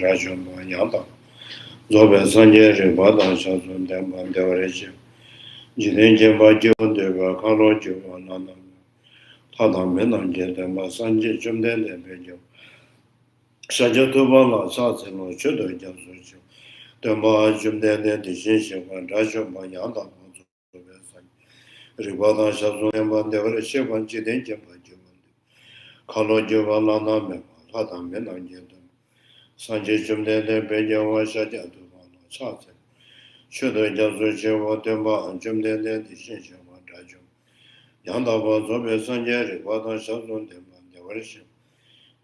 Rajumba Yanda, Zobe Sanje Ribada Shazun Demban Devareji, Jidin Jemba Jun Deva Kalo Juva Nana, Tada Menan Jedemba Sanje Jumden Debejo, Sajatubala Sazino Chudo Jasuju, Demba Jumden Dishin Rajumba Yanda, Ribada Shazun Demban Devareji, Jidin Jemba Juva, Kalo Juva Nana, Tada Menan Jedem. Sanje Jumden Bejawa Shajatubala Sazin. Should I just what them and Jim then the distinction one Rajum. Yanda was over Sanjari, what I shall on them and the worship.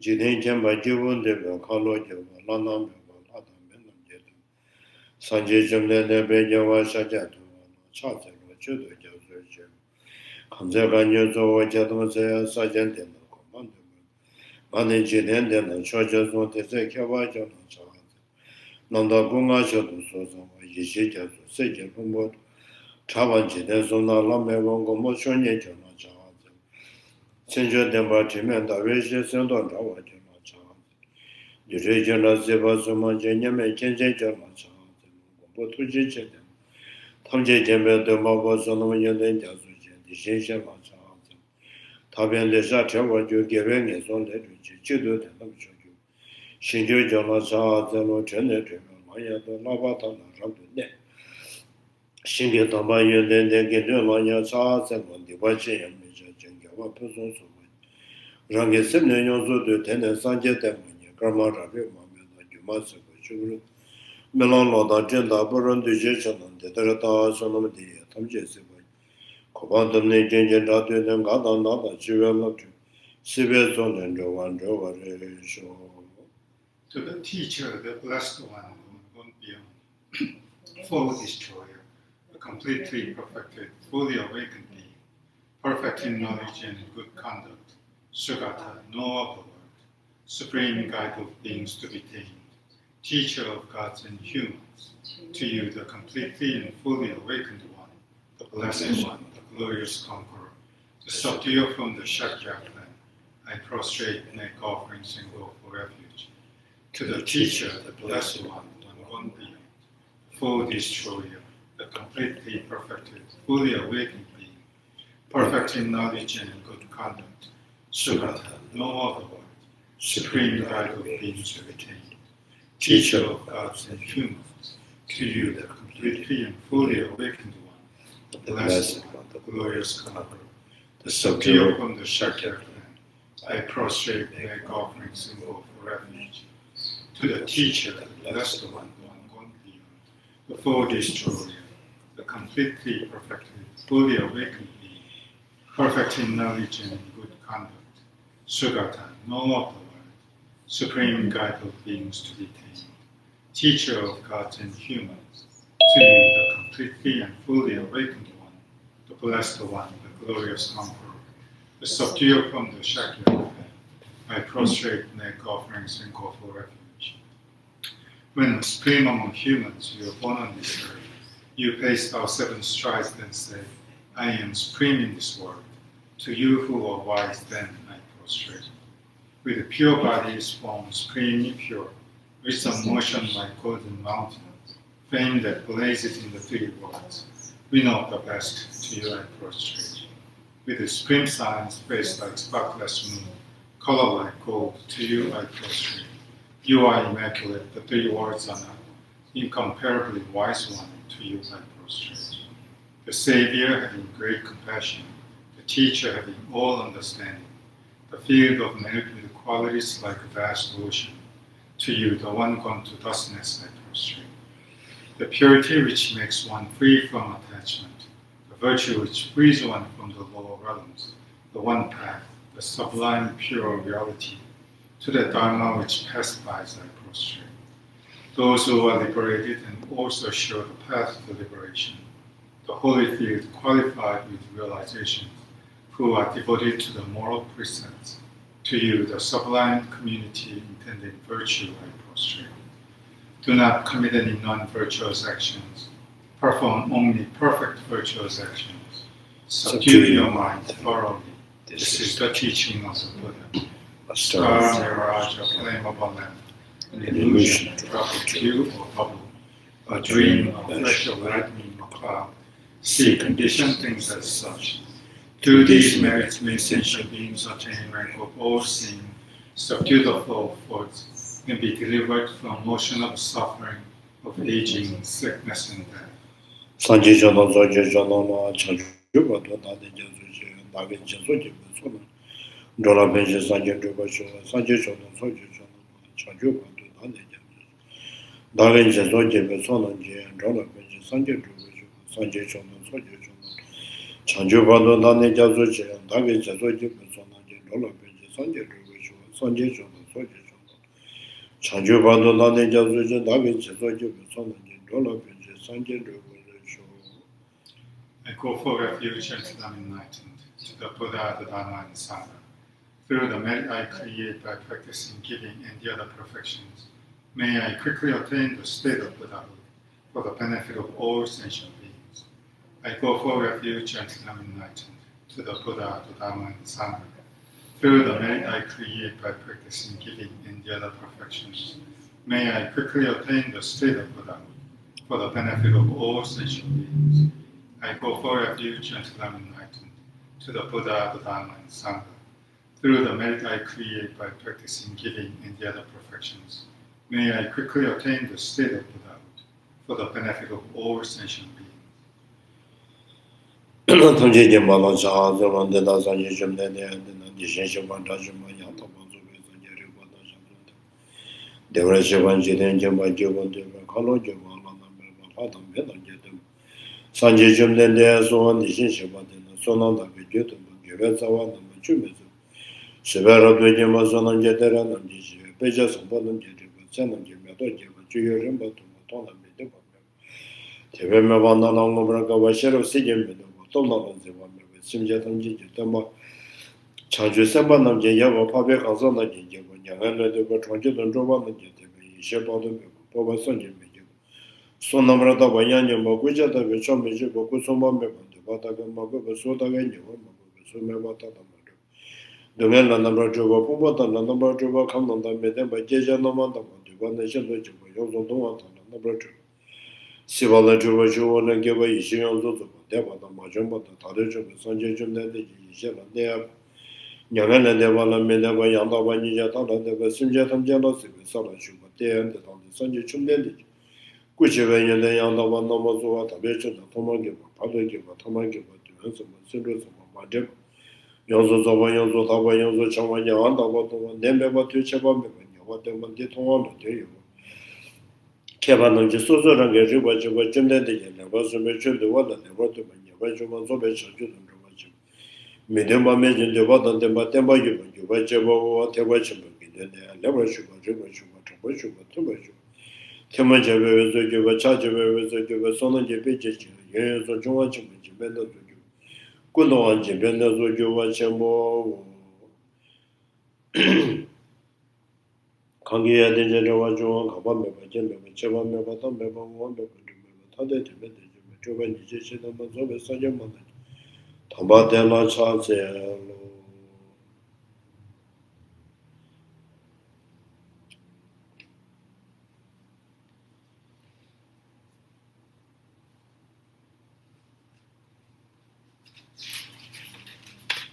Jidin Jamba Jivun, they will call you, Lanam, Adam Benam. Sanje Jim then the Bejawa Shajatu, Charter, should I just Kanzagan use over Jadam Sergeant and Commander. Managing and then charges not to say Kavajan. Nanda Gunga Shadu Sosa, Yishija, Seja Pumbo, Tavanji, Desona, Lame, Wongo, Motion, Yajan, Chavan. Senja Dembati, and the Raja Sandon, Chavan. The region of Zebasuma, Jenya, Change, Chavan, but to Jich. Tamje Jembe, the Mabos on the Yadan Jazuja, the Shisha Chavan. Tabian de Sata, what you giving is on the Chidu, the Namshu. Shinju Jona Sa, the Lieutenant, Maya, the Lavata, Rabbi. Shinju Tamba, you then get the Maya Sa, and the Wachi and Major Janga, person so much. Rangi Simne Yozo, the Tenant Sanja, Grandma Rabbi, Mamma, Jumasa, Melon Loda, Jenda, Boron, the Jason, and the Terata, Sonamadi, Tom Jesse. Cobantum Nation, Ratu, and Gada, Nada, Chivel, Sibir Son, and Joan Jover. To the teacher, the blessed one, who won't be a full destroyer, a completely perfected, fully awakened being, perfect in knowledge and good conduct, Sugata, no other word, supreme guide of beings to be tamed, teacher of gods and humans, to you, the completely and fully awakened one, the blessed one, the glorious conqueror, the subduer from the Shakya clan, I prostrate, make offerings, and go for refuge. To the teacher, the blessed one, one being, full destroyer, the completely perfected, fully awakened being, perfect in knowledge and in good conduct, Sugata, no other word, supreme guide of beings to be tamed, teacher of gods and humans, to you, the completely and fully awakened one, the blessed one, the glorious conqueror, the subduer from the Shakya clan, I prostrate, make offerings, and go for refuge. To the teacher, the blessed one, gone beyond, the full destroyer, the completely perfected, fully awakened being, perfect in knowledge and in good conduct, Sugata, no other word, supreme guide of beings to be tamed, teacher of gods and humans, to you, the completely and fully awakened one, the blessed one, the glorious conqueror, the subduer from the Shakya clan, I prostrate, make offerings, and go for refuge. When supreme among humans, you are born on this earth, you pace our 7 strides, then say, I am supreme in this world. To you who are wise, then I prostrate. With a pure body is formed supremely pure, with some motion like golden mountain, flame that blazes in the 3 worlds. We know the best, to you I prostrate. With a supreme silence, face like sparkless moon, color like gold, to you I prostrate. You are immaculate, the 3 worlds are not. Incomparably wise one, to you I prostrate. The Savior having great compassion, the teacher having all understanding, the field of milk with qualities like a vast ocean, to you, the one gone to dustness, I prostrate. The purity which makes one free from attachment, the virtue which frees one from the lower realms, the one path, the sublime pure reality, to the Dharma which pacifies, I prostrate. Those who are liberated and also show the path to liberation, the holy field qualified with realization, who are devoted to the moral precepts, to you, the sublime community intended virtue, I prostrate. Do not commit any non-virtuous actions. Perform only perfect virtuous actions. Subdue your mind thoroughly. This is the teaching of the Buddha. A star mirage, a flame of a lamp, an illusion, a drop of dew or bubble, a dream of flash of lightning or cloud, see conditioned things as such. Through these merits may sentient beings attain rank of all-seeing, subdue the flow of thoughts, and be delivered from motion of suffering, of aging, sickness, and death. I go for refuge until I'm enlightened, to the Buddha, the Dharma, and Sangha. Through the merit I create by practicing giving and the other perfections, may I quickly attain the state of Buddhahood for the benefit of all sentient beings. I go for refuge until I'm enlightened, to the Buddha, the Dharma, and Sangha. Through the merit I create by practicing giving and the other perfections, may I quickly attain the state of Buddhahood for the benefit of all sentient beings. I go for refuge until I'm enlightened, to the Buddha, the Dharma, and Sangha. Through the merit I create by practicing giving and the other perfections, may I quickly attain the state of Buddhahood for the benefit of all sentient beings.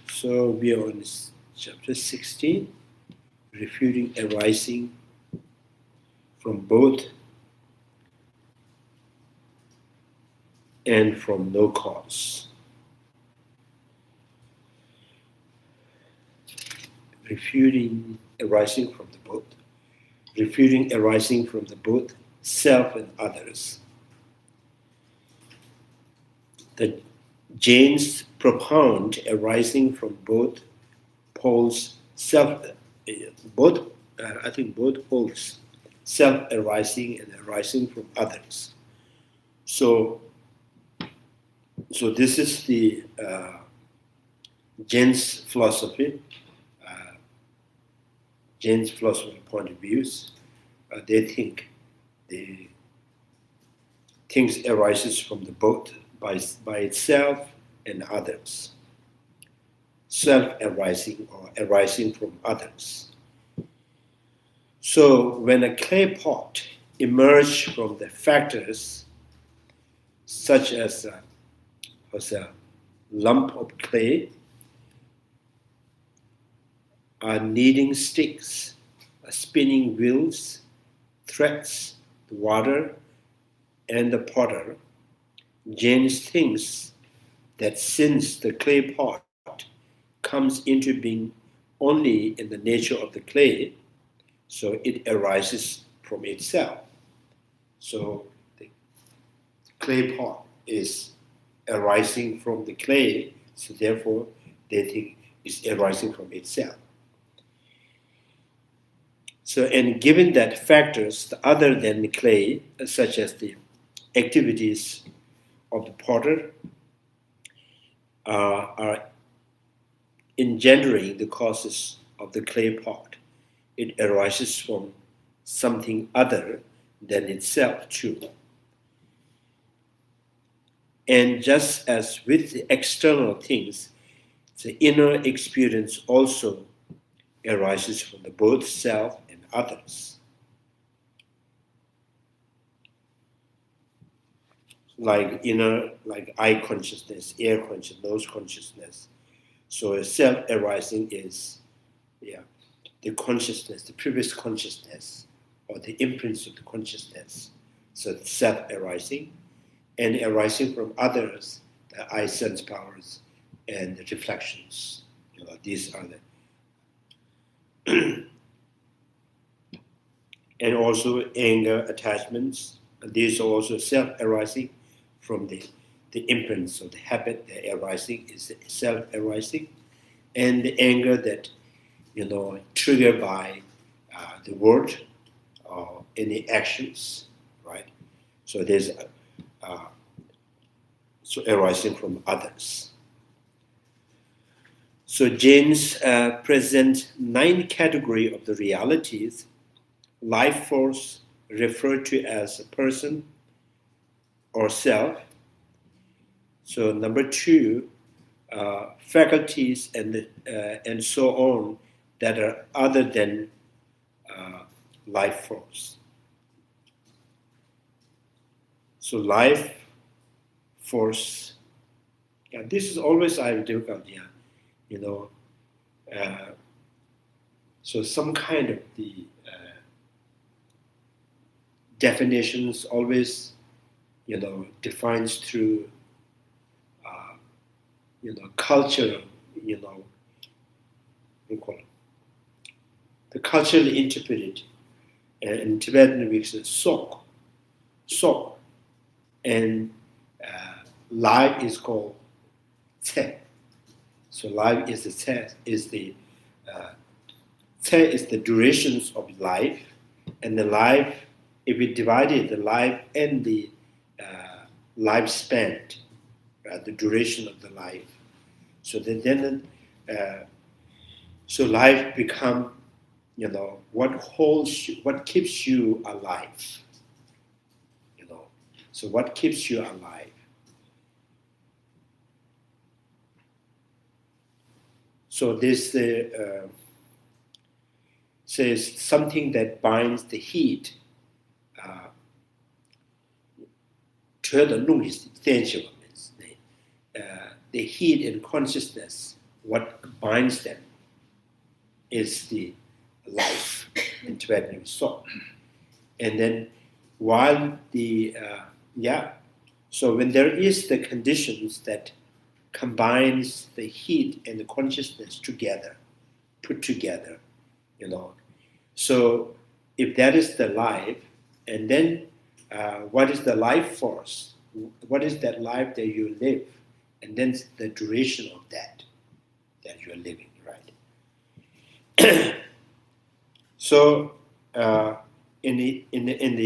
So we are on chapter 16, refuting arising from both and from no cause. Refuting arising from the both. Refuting arising from the both self and others. The Jains propound arising from both poles self, both poles self arising and arising from others. So this is the Jain's philosophy. Jain's philosophy point of views. They think the things arises from the both by itself and others. Self-arising or arising from others. So when a clay pot emerges from the factors such as a lump of clay, kneading sticks, spinning wheels, threads, the water, and the potter, James thinks that since the clay pot comes into being only in the nature of the clay, so it arises from itself. So the clay pot is arising from the clay, so therefore they think it's arising from itself. So, and given that factors other than the clay, such as the activities of the potter, are engendering the causes of the clay pot, it arises from something other than itself too. And just as with the external things, the inner experience also arises from the both self and others. Like inner, like eye consciousness, ear consciousness, nose consciousness. So self arising is, the consciousness, the previous consciousness, or the imprints of the consciousness. So self arising, and arising from others, the eye sense powers and the reflections. These are the and also anger attachments. These are also self arising from the imprints of the habit. The arising is self arising, and the anger that triggered by the word or any actions, right? So there's so arising from others. So James presents 9 categories of the realities. Life force referred to as a person or self. So number 2, faculties and so on that are other than life force. So life force, this is always I have difficult, so some kind of the definitions always, defines through, cultural, we call it, the culturally interpreted. In Tibetan we say sok, and life is called tse. So life is the tse is the durations of life, and the life, if we divided the life and the lifespan, the duration of the life, so then so life become, what keeps you alive, so what keeps you alive. So this says something that binds the heat. 觉得弄是电性 the heat and consciousness, what binds them is the life in Tibetan soul. And then while the, so when there is the conditions that combines the heat and the consciousness together, put together, so if that is the life, and then what is the life force? What is that life that you live? And then the duration of that you are living, right? So in the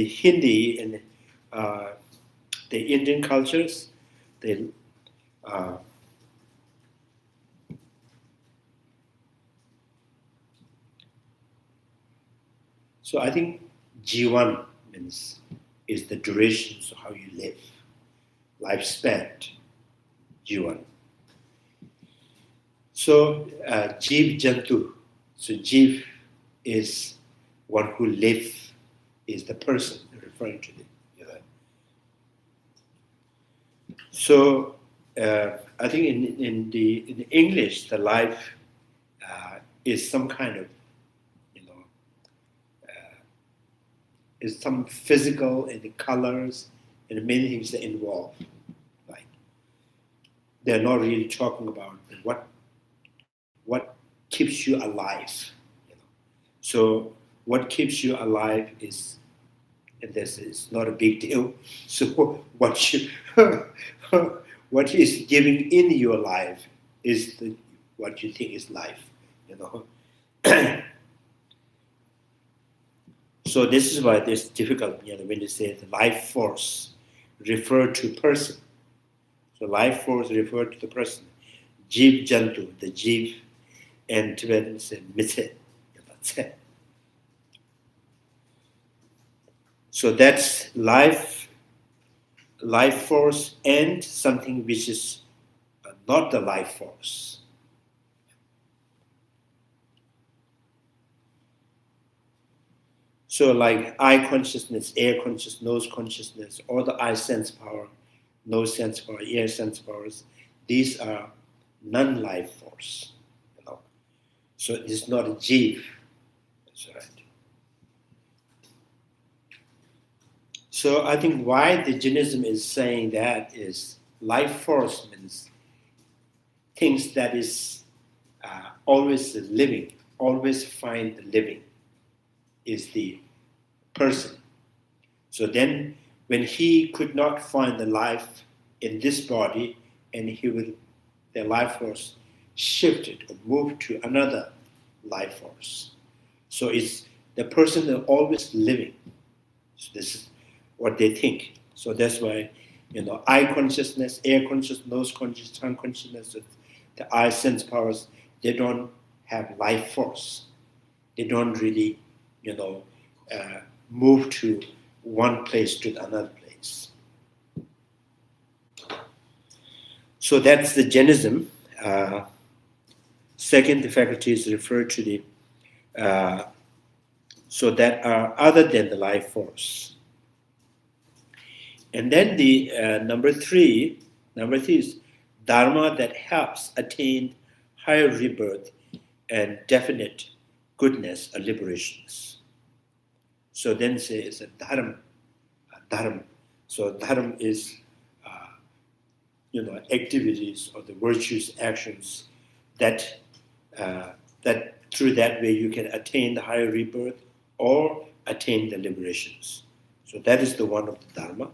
Hindi, in the Indian cultures, they so I think Jivan means is the duration of how you live, lifespan, Jivan. So Jeev Jantu, so Jeev is one who lives is the person referring to it. You know. So I think in English, the life is some kind of, is some physical and the colors and many things that involve. Like they're not really talking about what keeps you alive. So what keeps you alive is, and this is not a big deal. So what you what is giving in your life is what you think is life. So this is why it's difficult, when you say the life force refer to person. So life force refer to the person. Jeev Jantu, the Jeev, and Tibetan say Mithe. So that's life force and something which is not the life force. So like eye consciousness, air consciousness, nose consciousness, all the eye sense power, nose sense power, ear sense powers, these are non-life force. So it's not a jeev. That's right. So I think why the Jainism is saying that is life force means things that is always living, always find the living is the person. So then when he could not find the life in this body and the life force shifted or moved to another life force. So it's the person that always living. So this is what they think. So that's why, eye consciousness, air consciousness, nose consciousness, tongue consciousness, the eye sense powers, they don't have life force. They don't really, move to one place to another place. So that's the Jainism. Second, the faculties refer to the so that are other than the life force. And then the number three is dharma that helps attain higher rebirth and definite goodness or liberations. So then say it's a dharma. So dharma is activities or the virtues, actions that through that way you can attain the higher rebirth or attain the liberations. So that is the one of the dharma.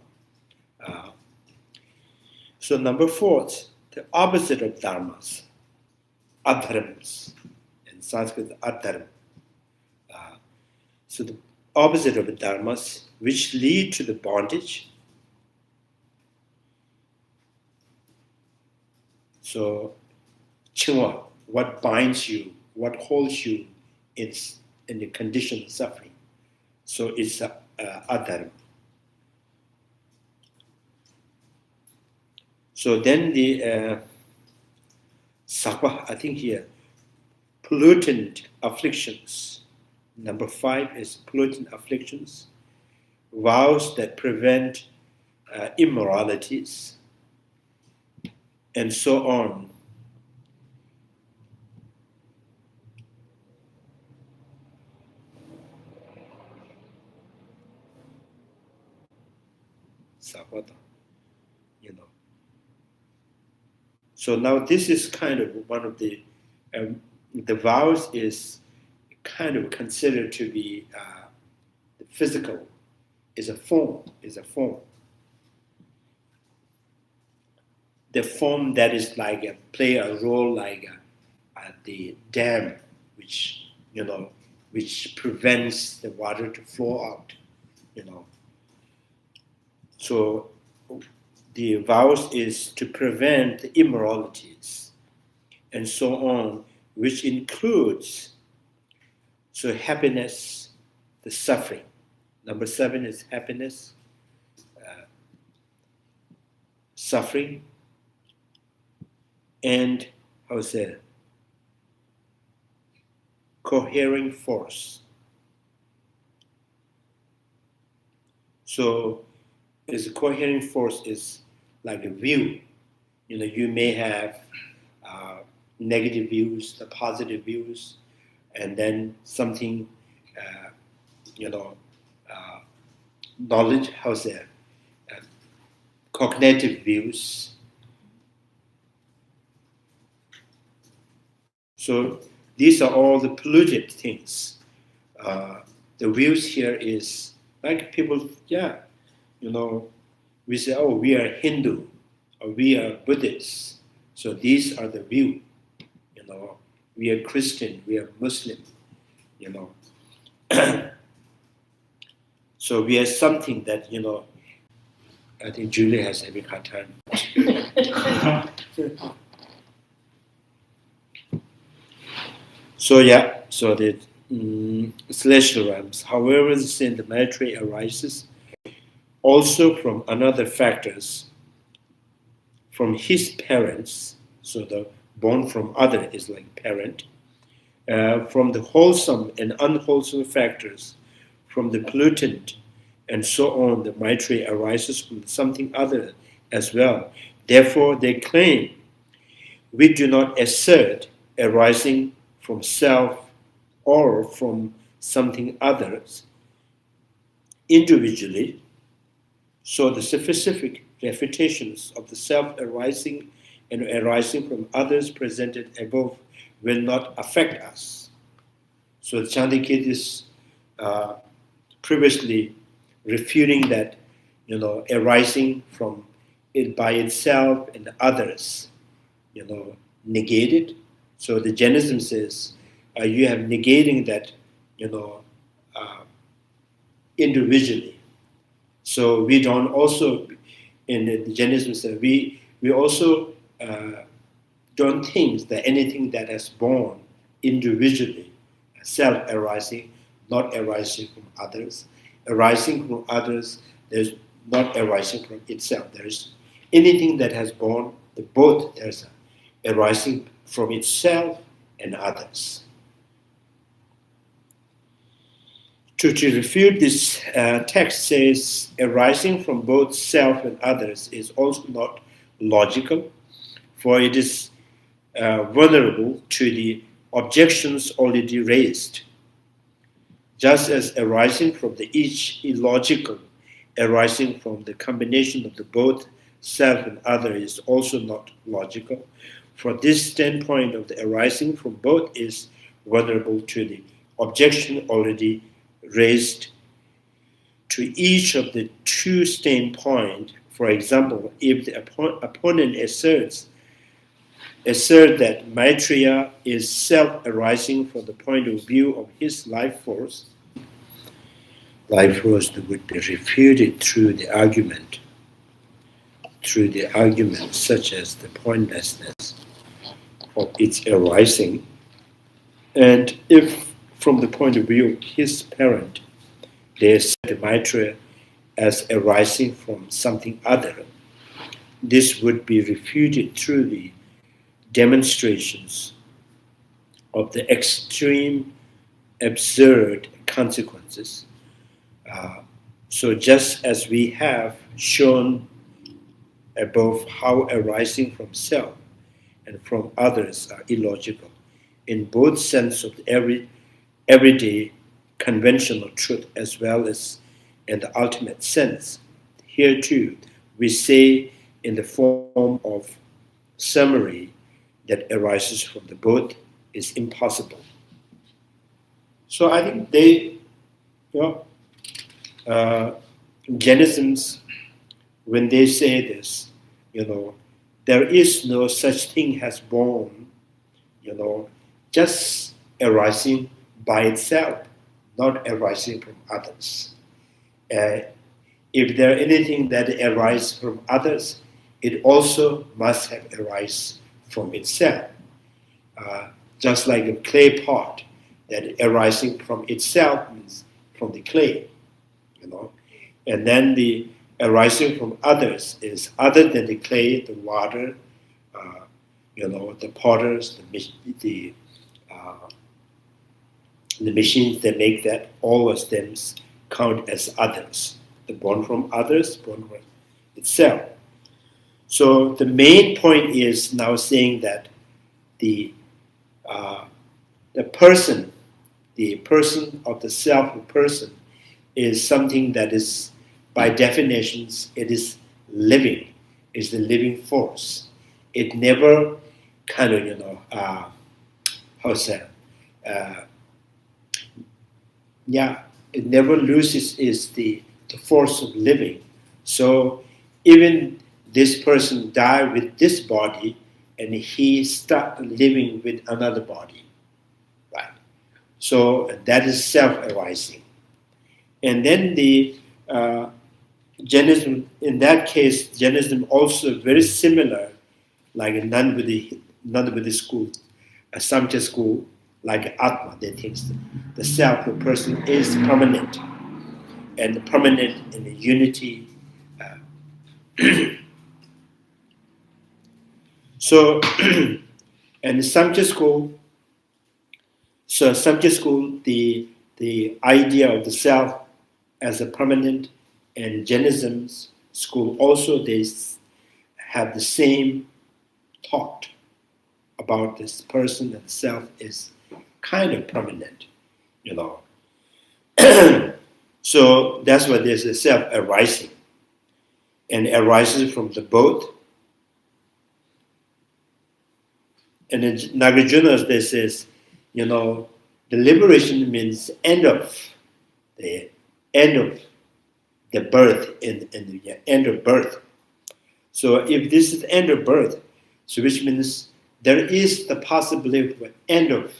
So number four, the opposite of dharmas, adharmas. In Sanskrit, adharma. So the opposite of the dharmas, which lead to the bondage. So, chingwa, what binds you, what holds you in the condition of suffering. So it's adharma. So then the sakwa, I think here, pollutant afflictions. Number 5 is pollutant afflictions, vows that prevent immoralities, and so on. Sakwata, So now this is kind of one of the vows is kind of considered to be the physical, is a form. The form that is like play a role like the dam, which prevents the water to flow out, So the vows is to prevent the immoralities and so on, which includes happiness, the suffering. Number 7 is happiness, suffering, and cohering force. So its coherent force is like a view. You may have negative views, the positive views, and then something, uh, knowledge, how's that? Cognitive views. So these are all the polluted things. The views here is like people, we say, oh, we are Hindu or we are Buddhists. So these are the view, we are Christian, we are Muslim, So we are something that, I think Julie has a big hard time. So the celestial realms, however, the sin, the military arises also from another factors, from his parents, so the born from other is like parent, from the wholesome and unwholesome factors, from the pollutant, and so on, the Maitreya arises from something other as well. Therefore, they claim we do not assert arising from self or from something others individually. So the specific refutations of the self arising and arising from others presented above will not affect us. So Chandrakirti is previously refuting that, arising from it by itself and others, negated. So the Jainism says you have negating that, individually. So we don't also, in the Jainism says, we also don't think that anything that is born individually, self-arising, not arising from others. Arising from others, there's not arising from itself. There is anything that has born, both there's arising from itself and others. To refute this text says arising from both self and others is also not logical, for it is vulnerable to the objections already raised. Just as arising from the each illogical, arising from the combination of the both self and other is also not logical. For this standpoint of the arising from both is vulnerable to the objection already raised to each of the two standpoints. For example, if the opponent assert that Maitreya is self-arising from the point of view of his life force that would be refuted through the argument such as the pointlessness of its arising. And if from the point of view of his parent, they assert the Maitreya as arising from something other, this would be refuted through the demonstrations of the extreme absurd consequences. So just as we have shown above how arising from self and from others are illogical, in both sense of everyday conventional truth as well as in the ultimate sense, here too we say in the form of summary that arises from the both is impossible. So I think they, Jainisms, when they say this, there is no such thing as born, just arising by itself, not arising from others. If there anything that arises from others, it also must have arise from itself. Just like a clay pot that arising from itself means from the clay, and then the arising from others is other than the clay, the water, the potters, the machines that make that, all of them count as others. the born from others, born from itself. So the main point is now saying that the person of the self person is something that is, by definitions, it is living, is the living force. It never kind of, it never loses the force of living. So even this person died with this body and he start living with another body, right? So that is self-arising. And then the Jainism, in that case, Jainism also very similar, like a non-Buddhist school, a Samkhya school, like Atma, they think the self, the person is permanent, and permanent in the unity. So, and the Samkhya school, the idea of the self as a permanent, and Jainism's school also, they have the same thought about this person and self is kind of permanent, So that's why there's a self arising, and arises from the both. And in Nagarjuna, they says, the liberation means end of the birth in the end of birth. So if this is the end of birth, so which means there is the possibility of end of,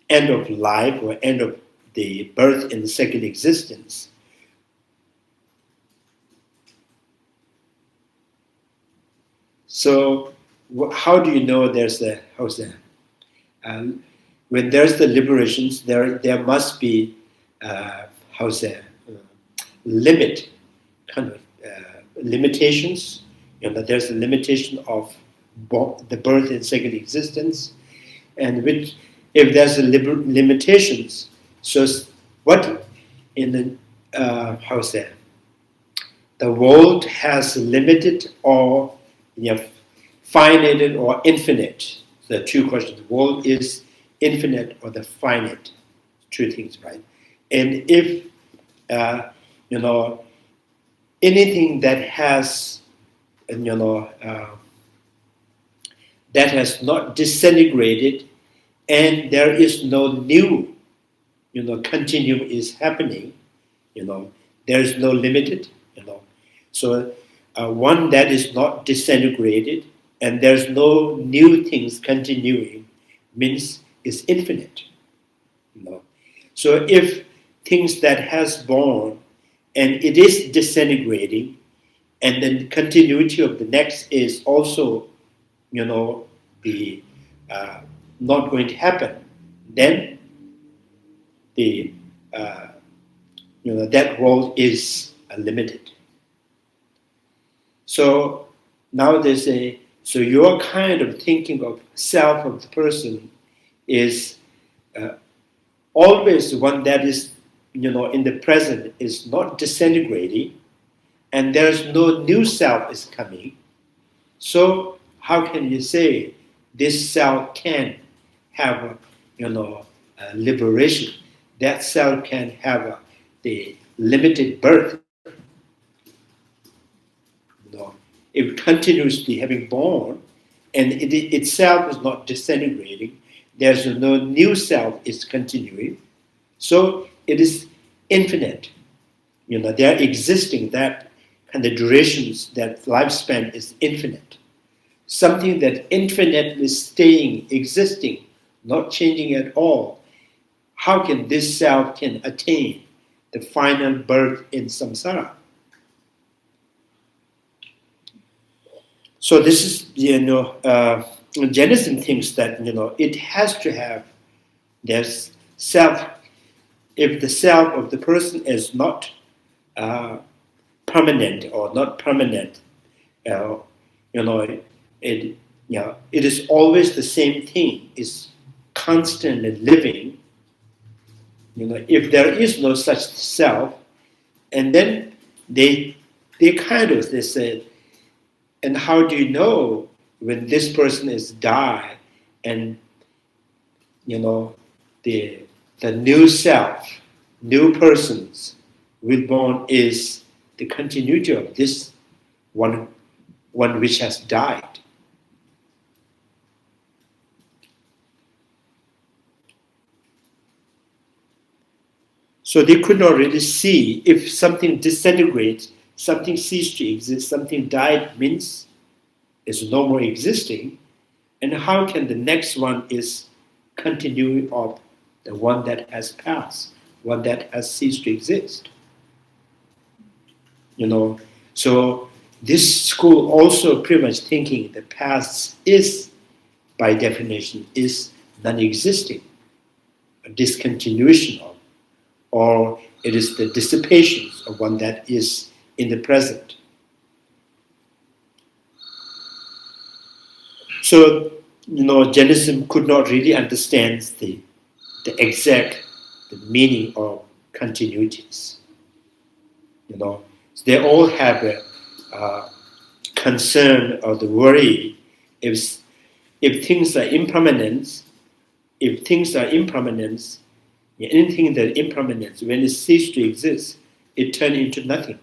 end of life or end of the birth in the second existence. So how do you know there's a, when there's the liberations, there must be, limit, kind of limitations. There's a limitation of the birth and second existence, and which, if there's a limitations, so what in the the world has limited or finite or infinite. The two questions: the world is infinite or the finite. Two things, right? And if anything that has that has not disintegrated, and there is no new continuum is happening, there is no limited, so one that is not disintegrated and there's no new things continuing means it's infinite, so if things that has born and it is disintegrating, and then continuity of the next is also the not going to happen, then the that world is limited. So now they say, so your kind of thinking of self of the person is always one that is in the present is not disintegrating, and there's no new self is coming. So how can you say this self can have liberation? That self can have the limited birth. It continuously having born, and it itself is not disintegrating. There's no new self is continuing. So it is infinite. They are existing, that kind of durations, that lifespan is infinite. Something that infinitely staying, existing, not changing at all. How can this self can attain the final birth in samsara? So this is, Jainism thinks that, it has to have this self. If the self of the person is not permanent or not permanent, it is always the same thing, is constantly living. if there is no such self, and then they say, and how do you know when this person is die, and the new self, new persons will born is the continuity of this one which has died. So they could not really see if something disintegrates, something ceased to exist, something died means it's no more existing, and how can the next one is continuing of the one that has passed, one that has ceased to exist. So this school also pretty much thinking the past is, by definition, is non-existing, a discontinuation of, or it is the dissipation of one that is in the present. So, Jainism could not really understand the exact meaning of continuities. So they all have a concern or the worry if things are impermanent, anything that is impermanent, when it ceases to exist, it turns into nothing.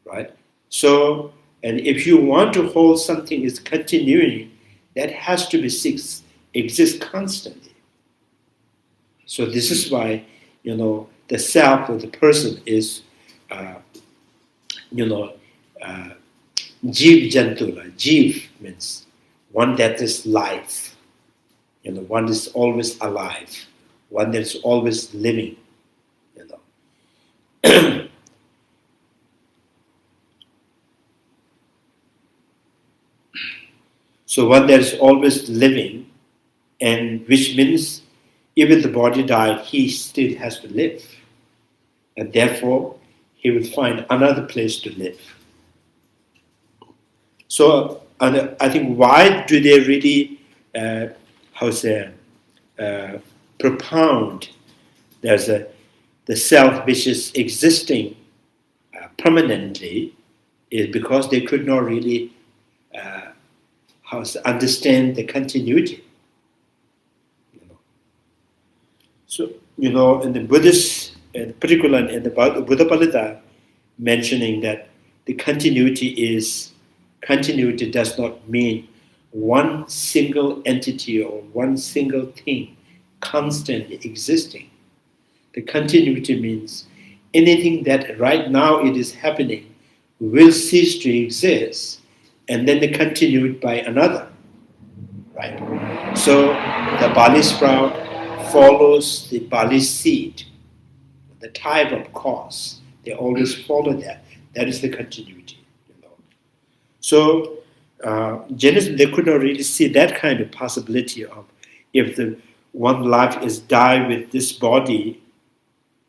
Right? So, and if you want to hold something is continuing, that has to be exist constantly. So this is why, the self of the person is, Jiv Jantula. Jiv means one that is life. One is always alive. One that is always living. So one that is always living, and which means even the body died, he still has to live. And therefore, he will find another place to live. So I think why do they really, propound there's the self which is existing permanently, is because they could not really understand the continuity. So, in the Buddhist, in particular in the Buddha Palita, mentioning that the continuity does not mean one single entity or one single thing constantly existing. The continuity means anything that right now it is happening will cease to exist, and then they continue it by another. Right? So the barley sprout follows the barley seed, the type of cause. They always follow that. That is the continuity. So Jainism, they could not really see that kind of possibility of if the one life is die with this body,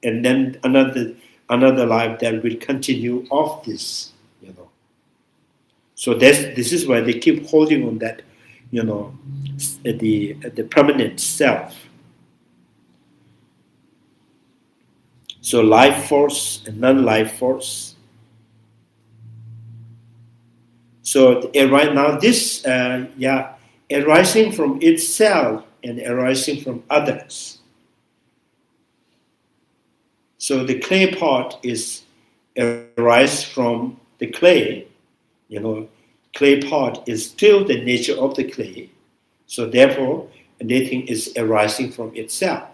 and then another life that will continue off this. So this is why they keep holding on that, the permanent self. So life force and non-life force. So right now this, arising from itself and arising from others. So the clay pot is arise from the clay. Clay pot is still the nature of the clay. So therefore, anything is arising from itself.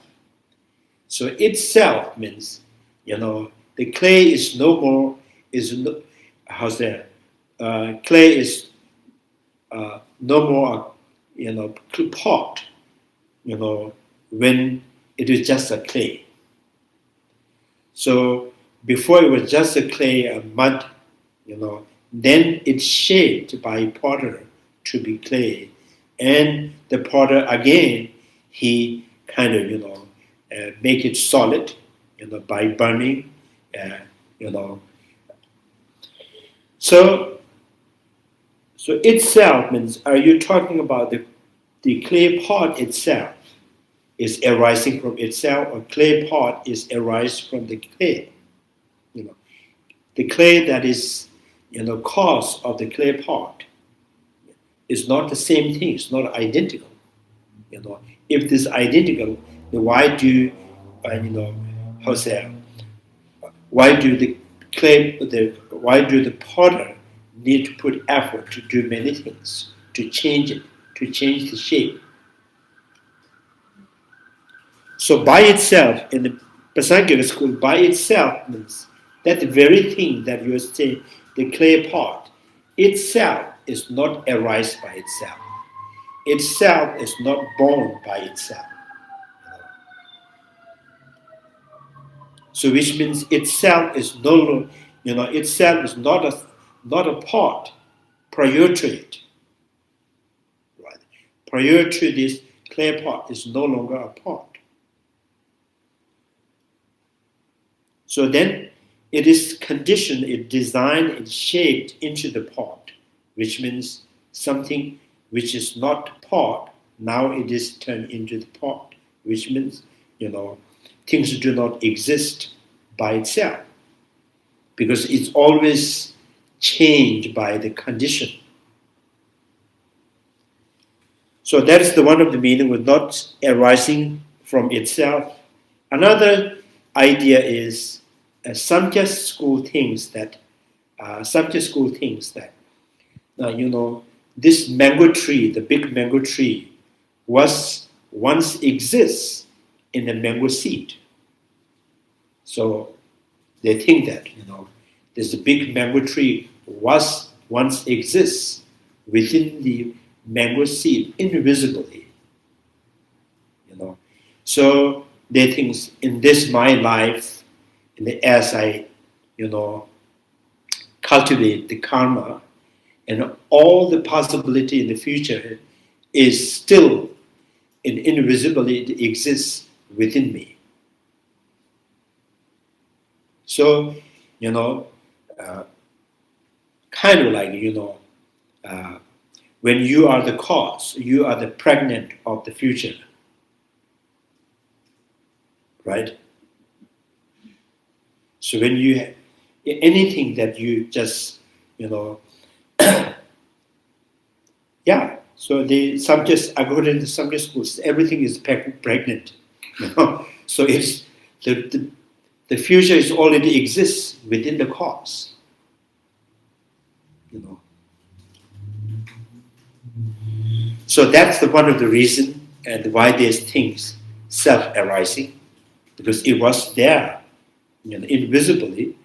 So itself means, the clay is no more, clay is no more, pot, when it is just a clay. So before it was just a clay, a mud, then it's shaped by potter to be clay. And the potter, again, he kind of, make it solid, by burning, So itself means, are you talking about the clay pot itself? is arising from itself, or clay pot is arising from the clay. The clay that is, cause of the clay pot is not the same thing. It's not identical. If it is identical, then why do, why do the potter need to put effort to do many things, to change it, to change the shape? So by itself, in the Pasangyaka school, by itself means that the very thing that you are saying, the clay pot, itself is not arise by itself. Itself is not born by itself. So which means itself is no longer, itself is not a pot prior to it. Right? Prior to this clay pot is no longer a pot. So then it is conditioned, it's designed, it's shaped into the pot, which means something which is not pot, now it is turned into the pot, which means, things do not exist by itself, because it's always changed by the condition. So that is the one of the meaning with not arising from itself. Another idea is Samkhya school thinks that this mango tree, the big mango tree, was once exists in the mango seed. So they think that this big mango tree was once exists within the mango seed invisibly. So they think in this my life, as I, cultivate the karma, and all the possibility in the future is still in invisibly it exists within me. So, kind of like, when you are the cause, you are the pregnant of the future, right? So when you have anything that you just, so according to some schools, everything is pregnant, So it's the future is already exists within the cause, So that's one of the reasons and why there's things self-arising, because it was there, invisibly,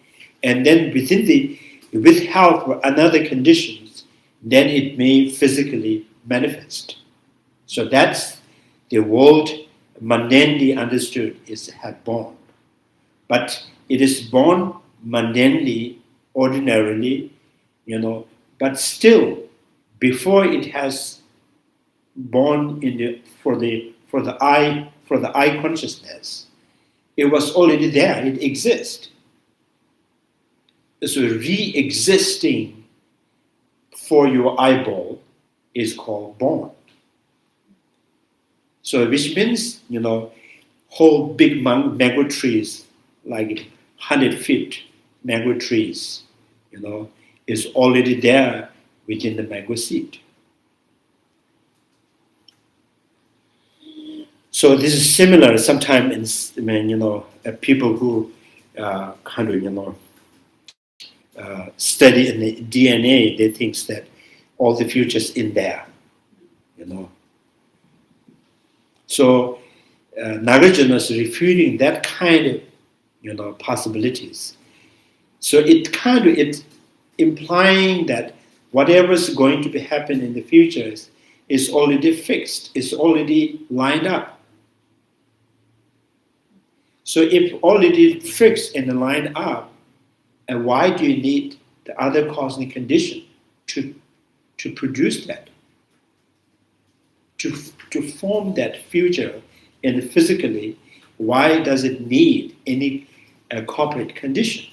and then with health or another conditions, then it may physically manifest. So that's the world mundanely understood is have born. But it is born mundanely, ordinarily, but still, before it has born for the eye consciousness, it was already there, it exists. So re-existing for your eyeball is called born. So which means, whole big mango trees, like 100 feet mango trees, is already there within the mango seed. So this is similar sometimes in people who study in the DNA, they think that all the future's in there, So Nagarjuna is refuting that kind of, possibilities. So it's implying that whatever is going to be happen in the future is already fixed, is already lined up. So if already fixed and lined up, and why do you need the other cosmic condition to produce that? To form that future and physically, why does it need any corporate conditions?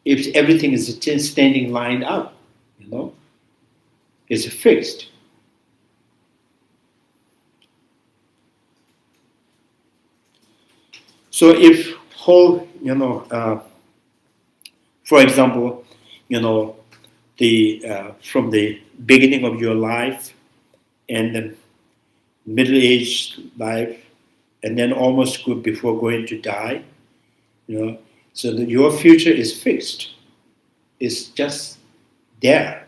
If everything is standing lined up, it's fixed. So if whole, for example, from the beginning of your life and the middle-aged life, and then almost good before going to die, so that your future is fixed. It's just there.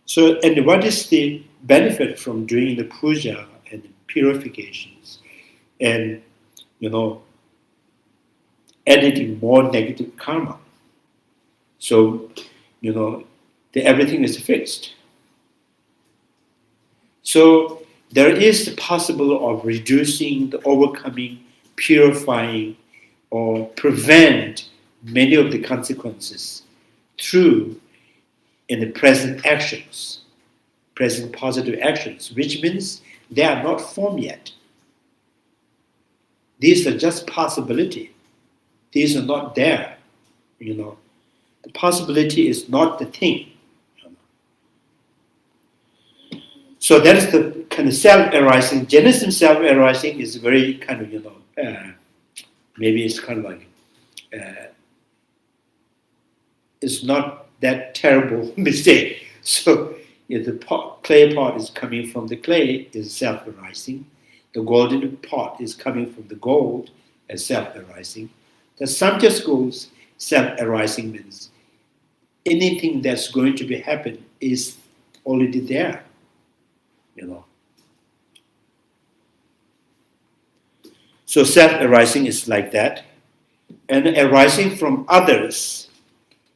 So, and what is the benefit from doing the puja and purifications and, editing more negative karma? So, everything is fixed. So there is the possibility of reducing, the overcoming, purifying, or prevent many of the consequences through in the present actions, present positive actions, which means they are not formed yet. These are just possibility. These are not there. The possibility is not the thing. So that is the kind of self-arising. Jainism self-arising is very kind of, maybe it's kind of like, it's not that terrible mistake. So if the clay pot is coming from the clay, is self-arising. The golden pot is coming from the gold as self-arising. The Samkhya school's self-arising means anything that's going to be happen is already there. So self-arising is like that. And arising from others.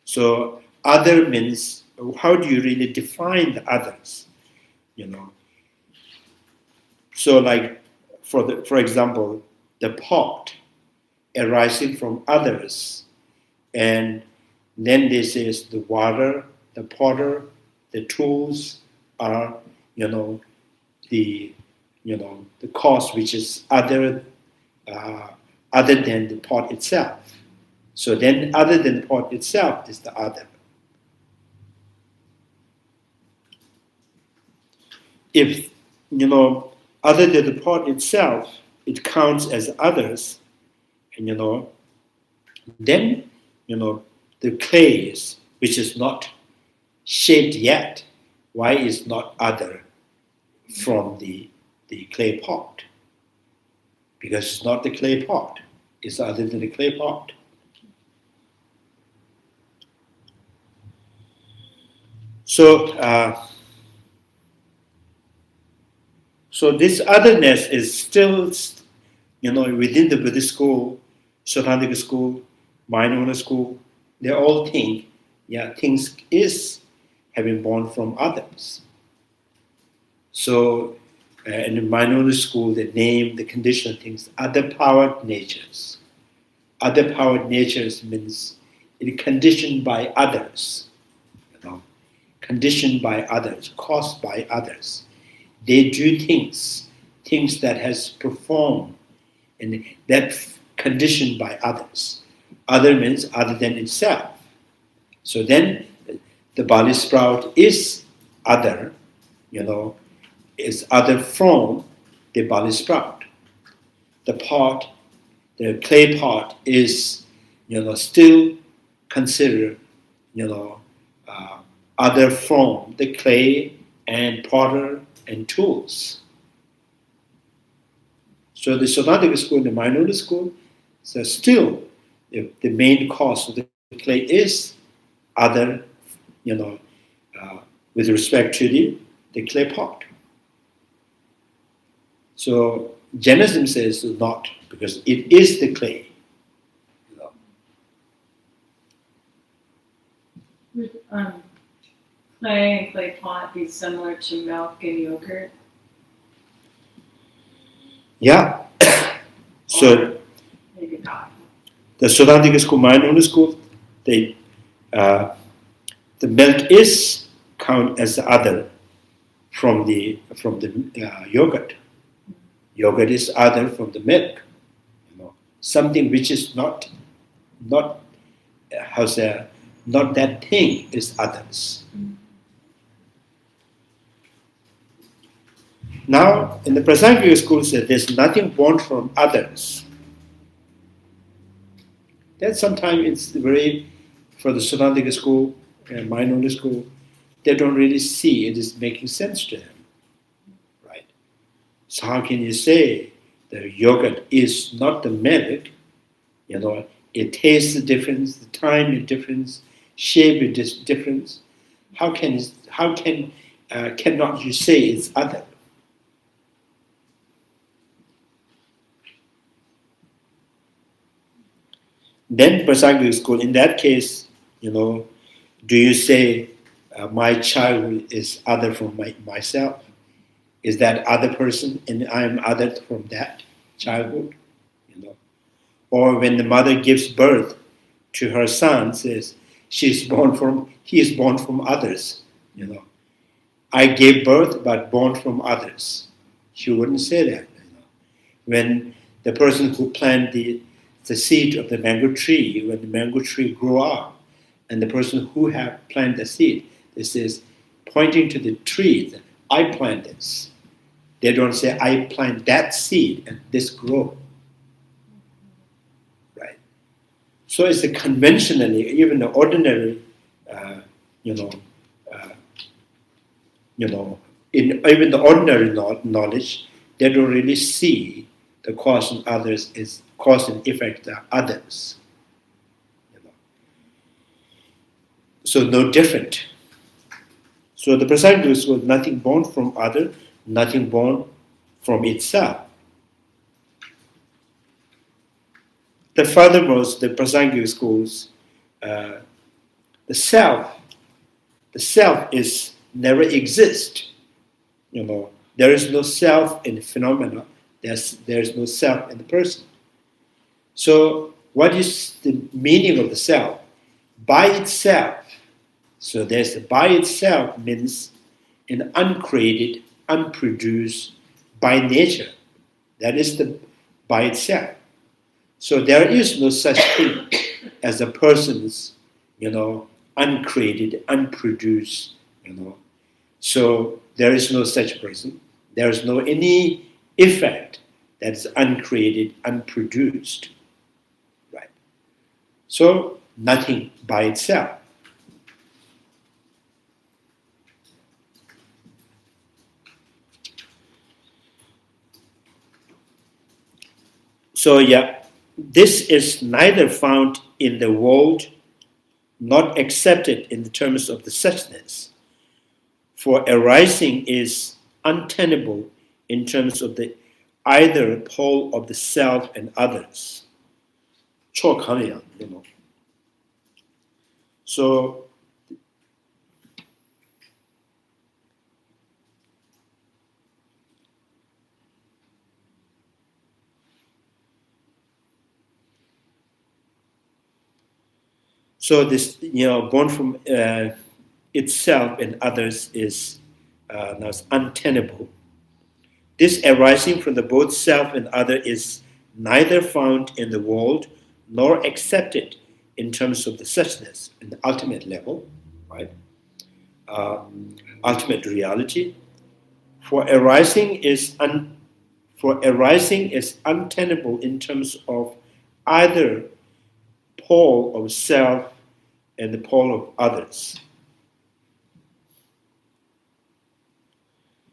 So other means, how do you really define the others? So like, for example, the pot arising from others. And then this is the water, the potter, the tools are, the cause which is other than the pot itself. So then other than the pot itself is the other. If, other than the pot itself, it counts as others, and, then, the clay is, which is not shaped yet, why is not other from the clay pot? Because it's not the clay pot, it's other than the clay pot. So, so this otherness is still, within the Buddhist school, Siddhantika school, Mindfulness school, they all think, things is having born from others. So, in the Mindfulness school, they name the conditioned things other powered natures. Other powered natures means it conditioned by others, conditioned by others, caused by others. They do things that has performed, and that conditioned by others. Other means other than itself. So then the barley sprout is other, is other from the barley sprout. The pot, the clay pot is, still considered, other from the clay and potter and tools. So the Siddhantika school and the Mindfulness school, so still the main cause of the clay is other, with respect to the clay pot. So Jainism says not, because it is the clay. Would clay and clay pot be similar to milk and yogurt? Yeah. So Maybe not. the Siddhantika school, Mindfulness school, the milk is count as the other from the yogurt. Yogurt is other from the milk. Something which is not not that thing is others. Now, in the Prasankhya school, said there's nothing born from others. That sometimes it's very, for the Siddhantika school and minority school, they don't really see it is making sense to them, right? So how can you say the yogurt is not the milk? It tastes the difference, the time is difference, shape is difference. Cannot you say it's other? Then Prasangika school, in that case, do you say my childhood is other from myself? Is that other person and I am other from that childhood? Or when the mother gives birth to her son, says he is born from others. I gave birth but born from others. She wouldn't say that. When the person who planted the seed of the mango tree, when the mango tree grew up, and the person who have planted the seed, this is pointing to the tree that I plant this. They don't say I plant that seed and this grow. Right? So it's a conventionally, even the ordinary, in even the ordinary knowledge, they don't really see the cause and others is cause and effect are others. So no different. So the Prasangika was nothing born from other, nothing born from itself. The furthermost, the Prasangika schools, the self is never exist. There is no self in the phenomena. There is no self in the person. So what is the meaning of the self? By itself. So there's the by itself means an uncreated, unproduced, by nature. That is the by itself. So there is no such thing as a person's, uncreated, unproduced, So there is no such person. There is no any effect that is uncreated, unproduced. Right? So nothing by itself. So this is neither found in the world nor accepted in the terms of the suchness. For arising is untenable in terms of the either pole of the self and others. Tsongkhapa, So this, born from itself and others is now untenable. This arising from the both self and other is neither found in the world nor accepted in terms of the suchness and the ultimate level, right? Ultimate reality. For arising is untenable in terms of either pole of self and the pole of others.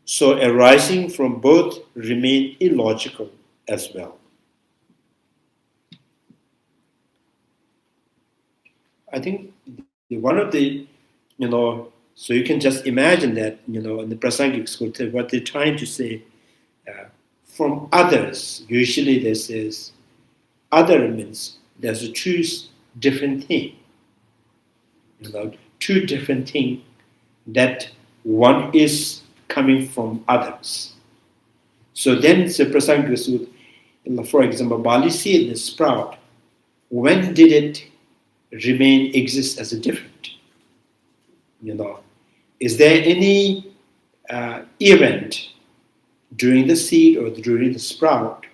So arising from both remain illogical as well. I think one of the, so you can just imagine that, in the Prasangika school, what they're trying to say, from others, usually this is, other means there's two different things, two different things that one is coming from others. So then the Prasangika Sutta, for example, barley seed and sprout, when did it exist as a different? Is there any event during the seed or during the sprout,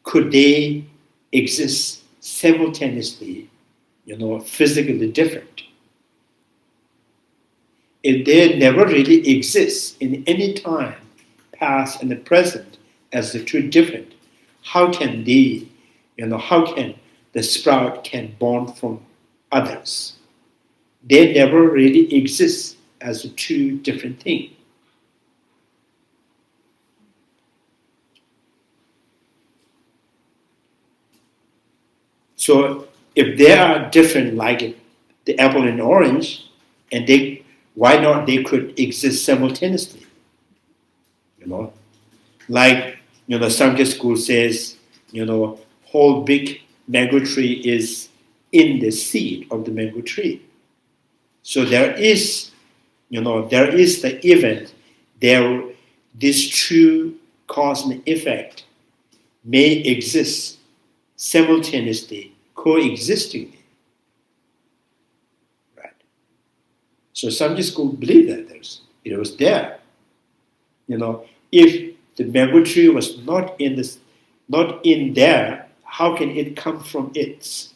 could they exist simultaneously, physically different? If they never really exist in any time, past and the present, as the two different, how can the the sprout can born from others. They never really exist as two different things. So if they are different, like the apple and orange, and why not they could exist simultaneously? Like Sankhya school says, whole big mango tree is in the seed of the mango tree. So there is the event. These two cause and effect may exist simultaneously, coexistingly. Right. So Sankhya school believed that it was there. If the mango tree was not in there, how can it come from its?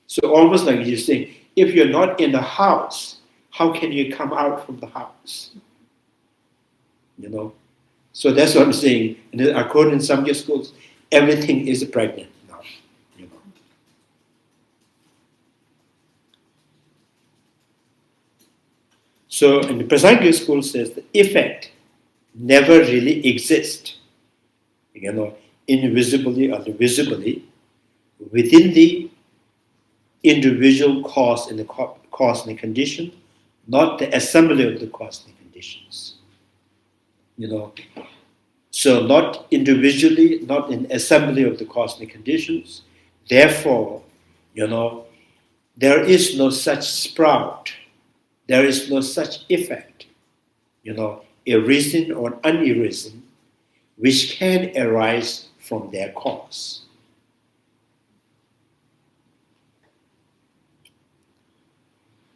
So almost like you're saying, if you're not in the house, how can you come out from the house? So that's what I'm saying. And according to some schools, everything is pregnant now. So in the Prasangya school says the effect never really exists, invisibly or visibly, within the individual cause and the cause and the condition, not the assembly of the cause and the conditions. So not individually, not in assembly of the cause and the conditions. Therefore, there is no such sprout. There is no such effect, arisen or unarisen, which can arise from their cause.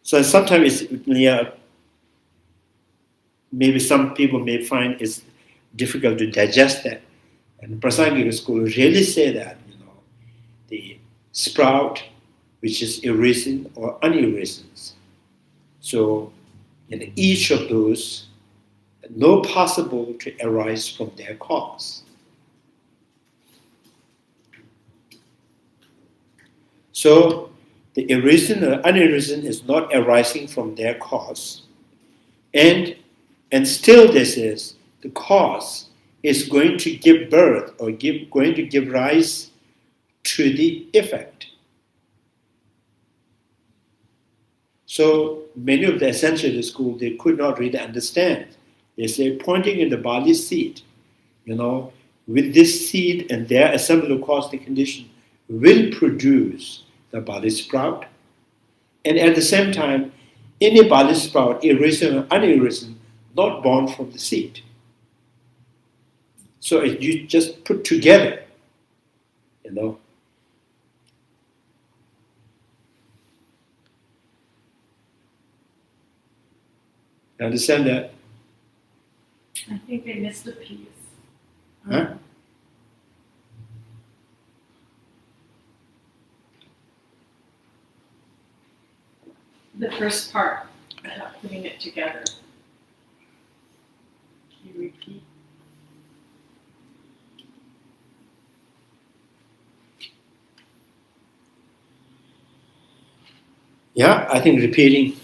So sometimes maybe some people may find it's difficult to digest that. And Prasangika school really say that, the sprout, which is arisen or unarisen. So in each of those, no possible to arise from their cause. So the arisen or unarisen is not arising from their cause. And still this is the cause is going to give birth or going to give rise to the effect. So many of the essentialist school, they could not really understand. They say pointing in the barley seed, with this seed and their assembly of cause and condition will produce the barley sprout. And at the same time, any barley sprout, arisen or unarisen, not born from the seed. So you just put together, You understand that? I think they missed a piece. Huh? The first part about putting it together. Can you repeat? Yeah, I think repeating.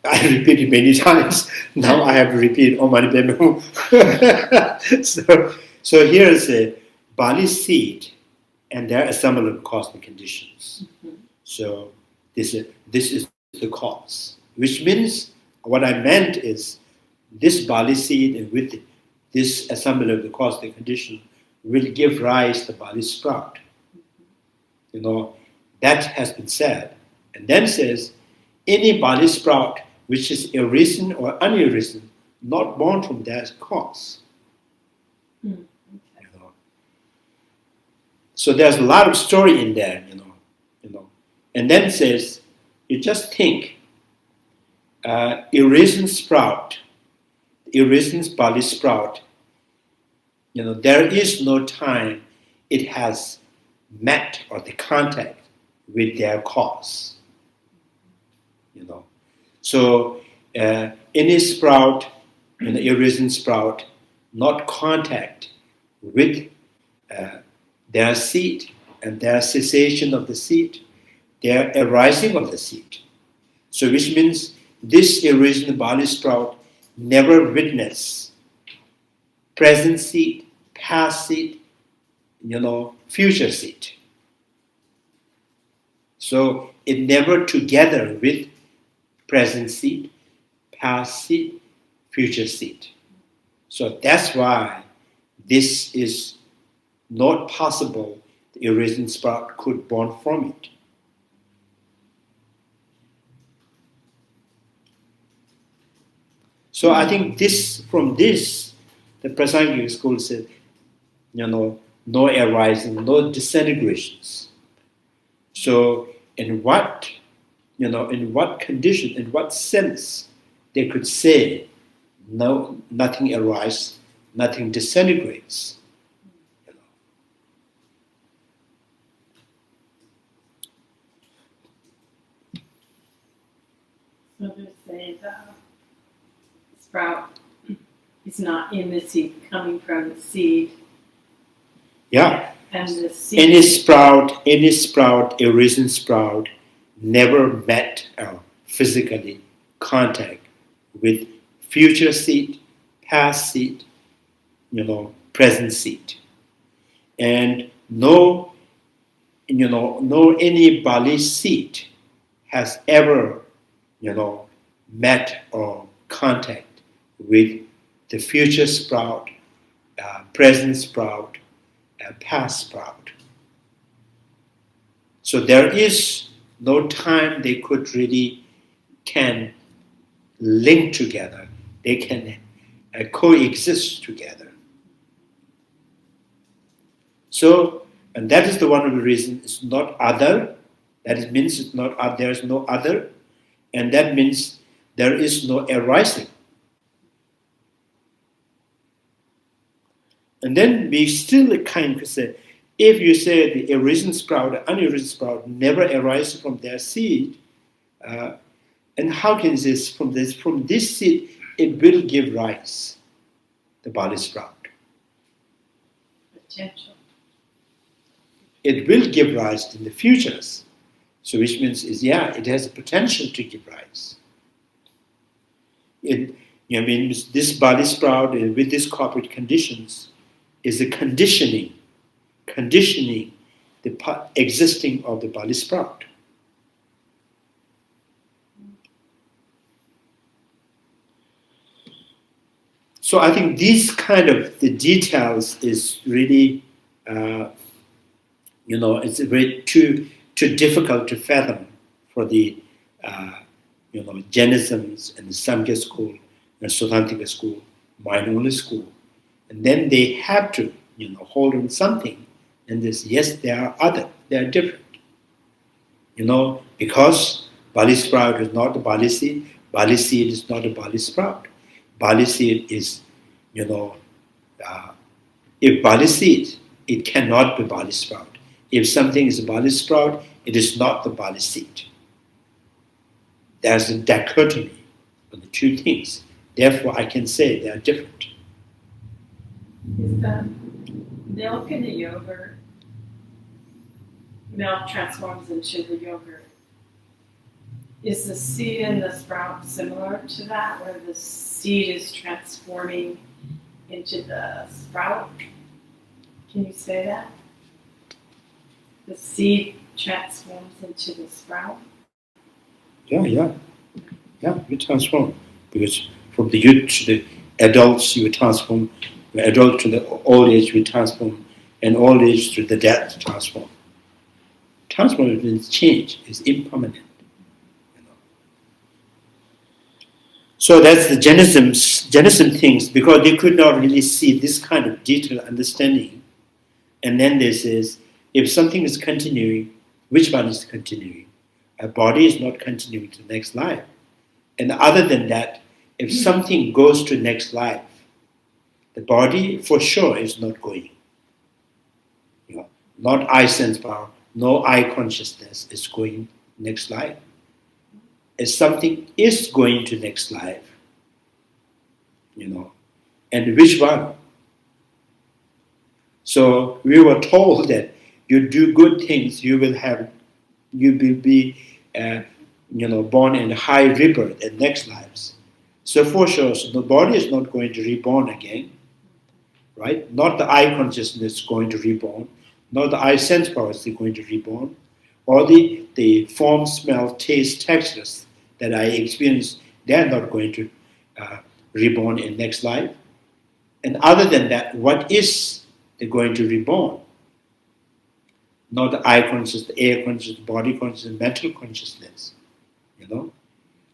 I repeated many times. Now I have to repeat on my memo. So here is a barley seed and their assembly of cause and conditions. Mm-hmm. So this is the cause, which means what I meant is this barley seed and with this assembly of the cause and condition will give rise to barley sprout. That has been said. And then says, any barley sprout which is arisen or unarisen, not born from that cause. Okay. So there's a lot of story in there, And then says, you just think, arisen barley sprout, there is no time it has met or the contact with their cause. So any sprout, arisen sprout, not contact with their seed, and there is cessation of the seed, there is arising of the seed. So which means this original barley sprout never witnessed present seed, past seed, future seed. So it never together with present seed, past seed, future seed. So that's why this is not possible the original sprout could born from it. So I think from this, the Prasangika school said, no arising, no disintegrations. So in what condition, in what sense they could say, no, nothing arises, nothing disintegrates. So they're saying the sprout is not in the seed, coming from the seed. Yeah. And the seed. Any sprout, a risen sprout, never met physically contact with future seed, past seed, present seed, and no any barley seed has ever met or contact with the future sprout, present sprout, past sprout. So there is no time they could really can link together. They can coexist together. So, and that is the one of the reasons it's not other. That means it's not there is no other, and that means there is no arising. And then we still kind of say, if you say the arisen sprout, the unarisen sprout never arises from their seed, and how can this from this seed it will give rise, the barley sprout. Potential. It will give rise in the futures. So which means it has a potential to give rise. It means this barley sprout with these corporate conditions is a conditioning the existing of the barley sprout. So I think these kind of the details is really, it's very too difficult to fathom for the, Jainisms and the Samkhya school and Siddhantika school, mind-only school. And then they have to, hold on something. And this, yes, they are different. Because barley sprout is not a barley seed is not a barley sprout. Barley seed is, if barley seed, it cannot be barley sprout. If something is a barley sprout, it is not the barley seed. There's a dichotomy of the two things. Therefore, I can say they are different. Is the milk in the yogurt, milk transforms into the yogurt. Is the seed in the sprout similar to that, where the seed is transforming into the sprout? Can you say that? The seed transforms into the sprout? Yeah, you transform. Because from the youth to the adults, you transform. The adult to the old age, we transform. And old age to the death, transform. Transform means change. It's impermanent. So that's the Jainism things, because they could not really see this kind of detailed understanding. And then they says, if something is continuing, which one is continuing? A body is not continuing to the next life. And other than that, if something goes to next life, the body for sure is not going. Not eye sense power, no eye consciousness is going next life. If something is going to next life, and which one? So we were told that you do good things, you will be born in high rebirth in next lives. So for sure, so the body is not going to reborn again, right? Not the eye consciousness going to reborn, not the eye sense powers is going to reborn, or the form, smell, taste, textures that I experience, they're not going to reborn in next life. And other than that, what is they're going to reborn? Not the eye consciousness, the air consciousness, body consciousness, mental consciousness,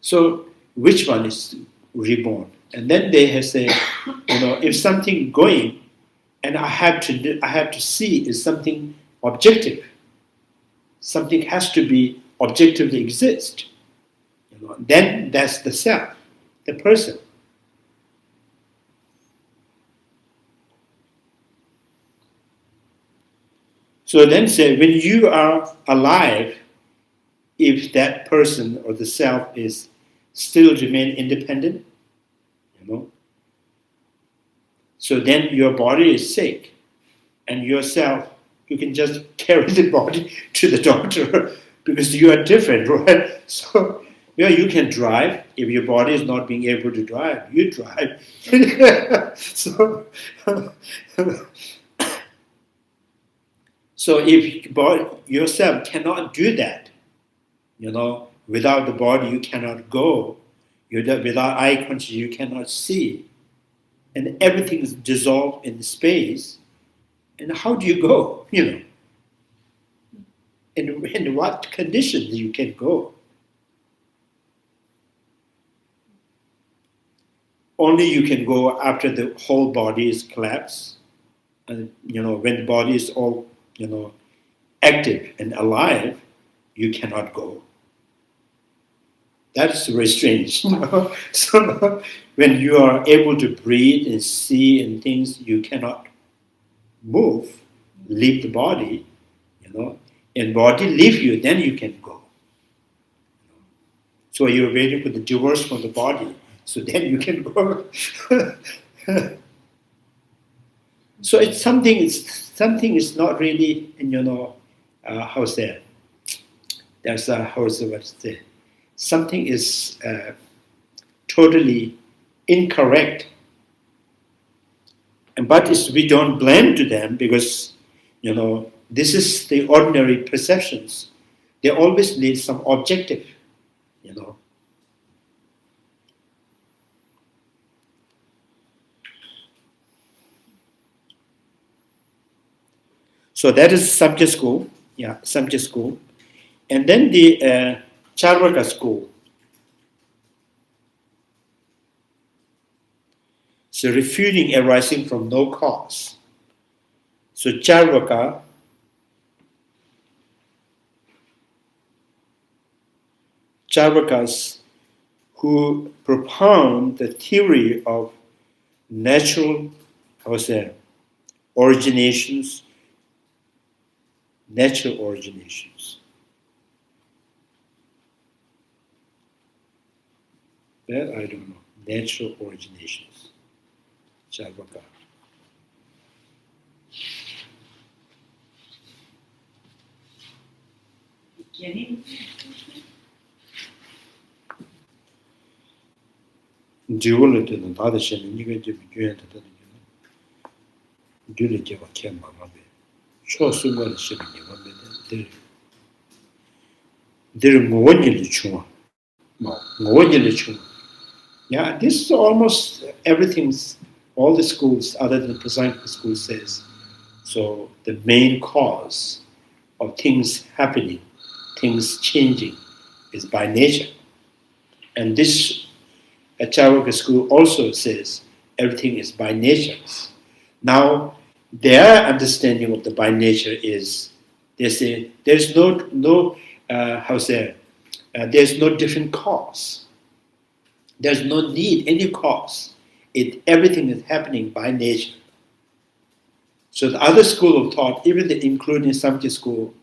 So which one is reborn? And then they have said, if something going, and I have to see is something objective. Something has to be objectively exist. Then that's the self, the person. So then say, when you are alive, if that person or the self is still remain independent, so then your body is sick, and yourself, you can just carry the body to the doctor because you are different, right? So you can drive. If your body is not being able to drive, you drive. So if yourself cannot do that, without the body you cannot go, without eye consciousness you cannot see, and everything is dissolved in space, and how do you go, And in what conditions you can go? Only you can go after the whole body is collapsed, and when the body is all active and alive, you cannot go. That's very strange. So when you are able to breathe and see and things, you cannot move, leave the body, and body leave you, then you can go. So you're waiting for the divorce from the body, so then you can go. So it's something is not really, how's that? There's something is totally incorrect. But we don't blame to them because, this is the ordinary perceptions. They always need some objective, So that is Samkhya school, Samkhya school. And then the Charvaka school. So refuting arising from no cause. So Charvakas who propound the theory of natural, originations, natural originations. That I don't know. Natural originations. Charvaka. Beginning. Duality and other shit, and you get to be doing it. Duality of Kemba. Show someone shit in your there more Yeah, this is almost everything's, all the schools other than the Tsongkhapa school says. So the main cause of things happening, things changing, is by nature. And this Charvaka school also says everything is by nature. Now, their understanding of the by nature is, they say there's there's no different cause. There's no need any cause. Everything is happening by nature. So the other school of thought, even including Samkhya school,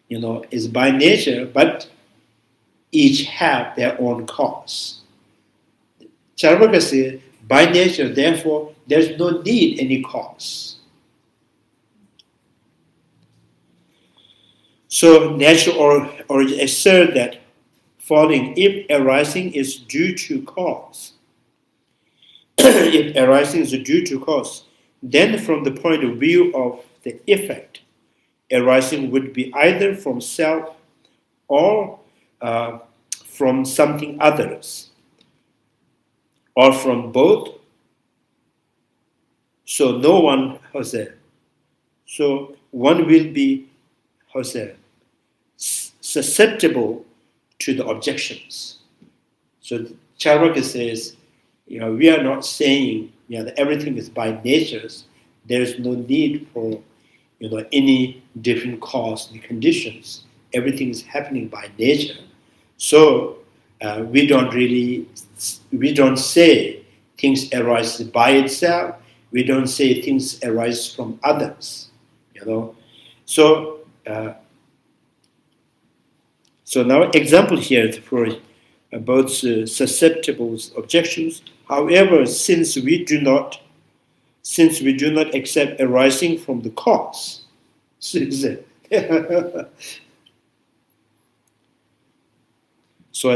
is by nature, but each have their own cause. Charvaka says, by nature, therefore, there's no need any cause. So natural origin assert that following: if arising is due to cause, if arising is due to cause, then from the point of view of the effect, arising would be either from self or from something others, or from both. So no one has a, so one will be has a, susceptible to the objections. So Chandrakirti says, we are not saying that everything is by nature. There is no need for any different cause and conditions. Everything is happening by nature. So we don't say things arise by itself. We don't say things arise from others. So so now example here for both susceptible objections. However, since we do not accept arising from the cause, so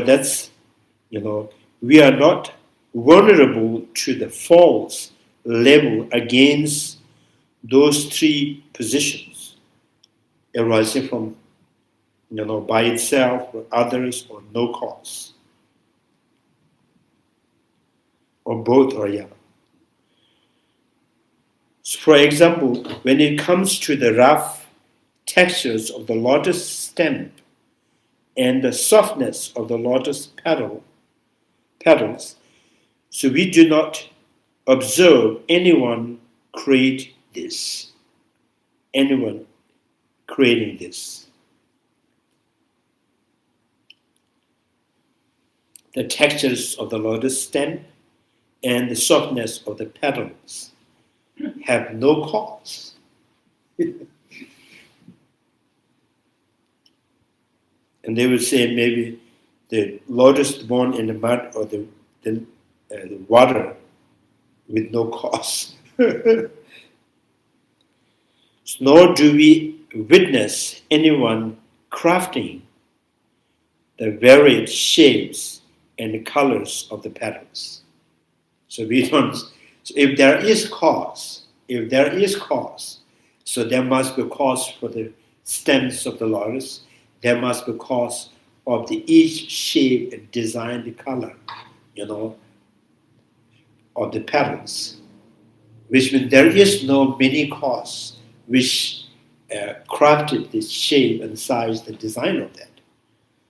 that's we are not vulnerable to the false level against those three positions, arising from by itself or others or no cause, or both or yeah. So for example, when it comes to the rough textures of the lotus stem and the softness of the lotus petals, so we do not observe anyone create this, anyone creating this. The textures of the lotus stem and the softness of the petals have no cause. And they would say maybe the lotus born in the mud or the water with no cause. Nor do we witness anyone crafting the varied shapes and the colors of the petals. So we don't. So if there is cause, so there must be cause for the stems of the lotus. There must be cause of the each shape and design, the color, of the petals. Which means there is no many cause which crafted the shape and size, the design of that.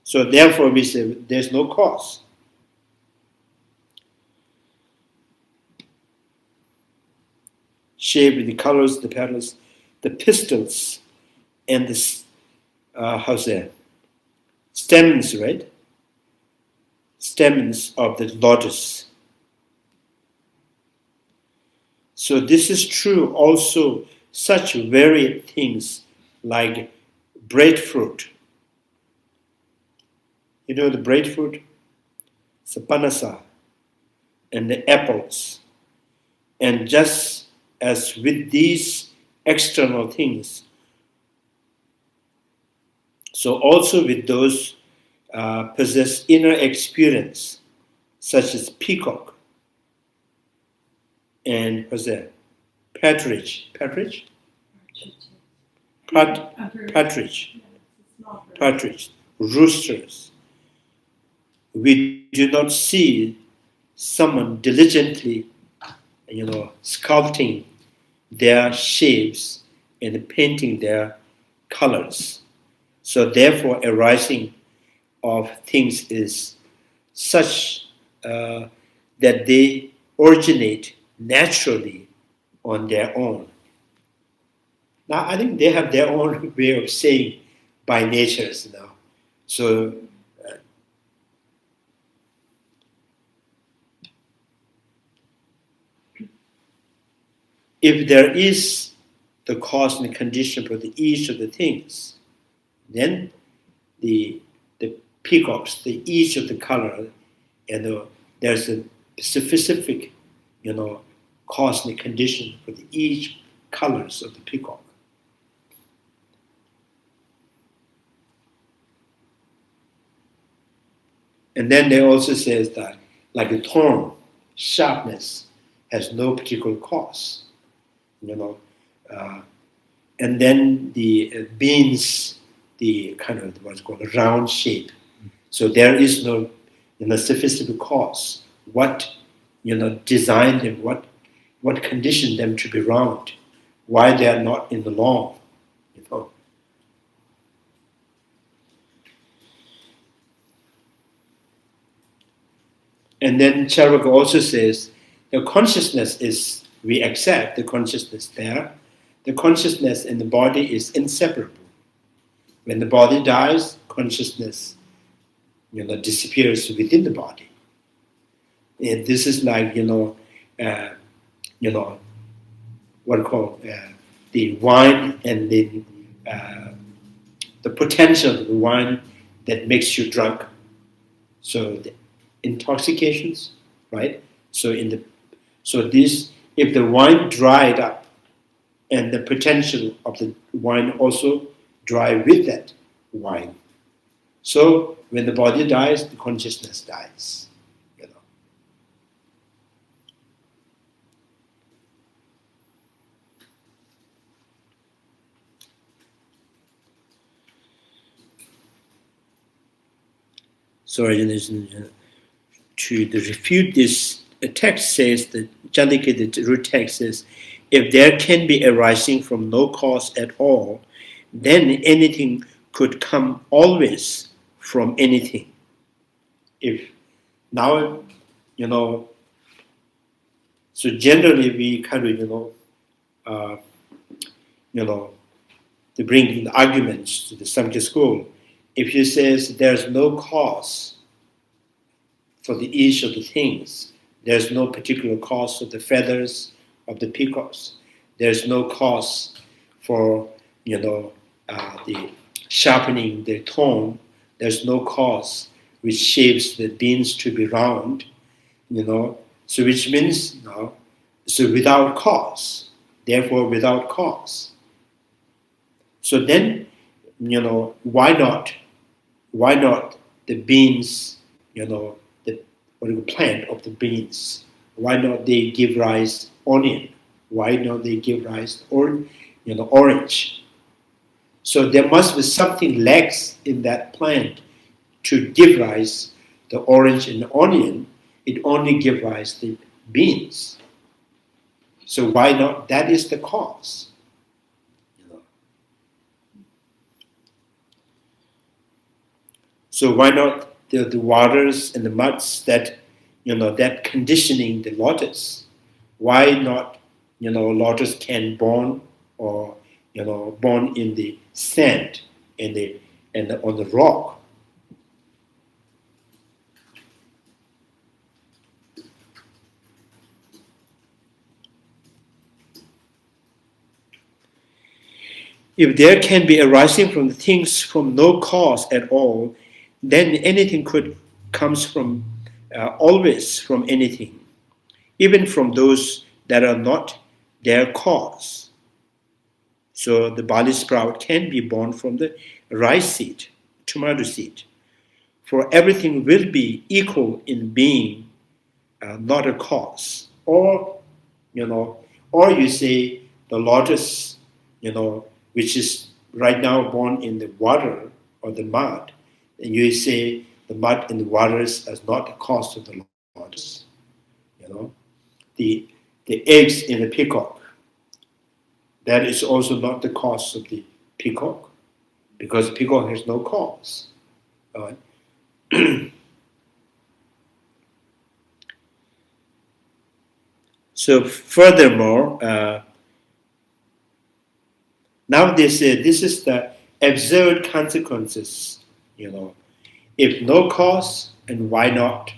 So therefore we say there's no cause. Shape, the colors, the petals, the pistils, and the stems, right? Stems of the lotus. So this is true also such varied things like breadfruit. The breadfruit, sapanasa, and the apples. And just as with these external things, so also with those possess inner experience, such as peacock and partridge, roosters. We do not see someone diligently, sculpting their shapes and painting their colors. So therefore, arising of things is such that they originate naturally on their own. Now, I think they have their own way of saying by nature now. So, if there is the cause and condition for each of the things, then the peacocks, each of the color, and there's a specific, cause and condition for each colors of the peacock. And then they also says that, like a thorn, sharpness has no particular cause, and then the beans, the kind of what's called a round shape. So there is no, sophistical cause. What, designed them? What conditioned them to be round? Why they are not in the long? And then Charvaka also says the consciousness is, we accept the consciousness there. The consciousness in the body is inseparable. When the body dies, consciousness, disappears within the body. And this is like, what called the wine and the potential of the wine that makes you drunk. So the intoxications, right? So this, if the wine dried up, and the potential of the wine also dry with that wine. So when the body dies, the consciousness dies. So to refute this, text says that Chandrakirti, the root text says, if there can be arising from no cause at all, then anything could come always from anything. If now, so generally we kind of, to bring in arguments to the Samkhya school. If you say there's no cause for each of the things, there's no particular cause for the feathers of the peacocks. There's no cause for, the sharpening the thorn. There's no cause which shapes the beans to be round, So which means, so without cause. Therefore, without cause. So then, why not the beans, the plant of the beans? Why not they give rise onion? Why not they give rise orange? So there must be something lacks in that plant to give rise the orange and the onion. It only gives rise the beans. So why not? That is the cause. So why not the waters and the muds that, that conditioning the lotus? Why not, lotus can born or, born in the sand and on the rock? If there can be arising from the things from no cause at all, then anything comes from always from anything, even from those that are not their cause. So the barley sprout can be born from the rice seed, tomato seed. For everything will be equal in being, not a cause. Or you say the lotus, which is right now born in the water or the mud, and you say the mud and the waters is not the cause of the lotus. The eggs in the peacock, that is also not the cause of the peacock, because the peacock has no cause. Right? So furthermore, now they say this is the absurd consequences, If no cause, and why not?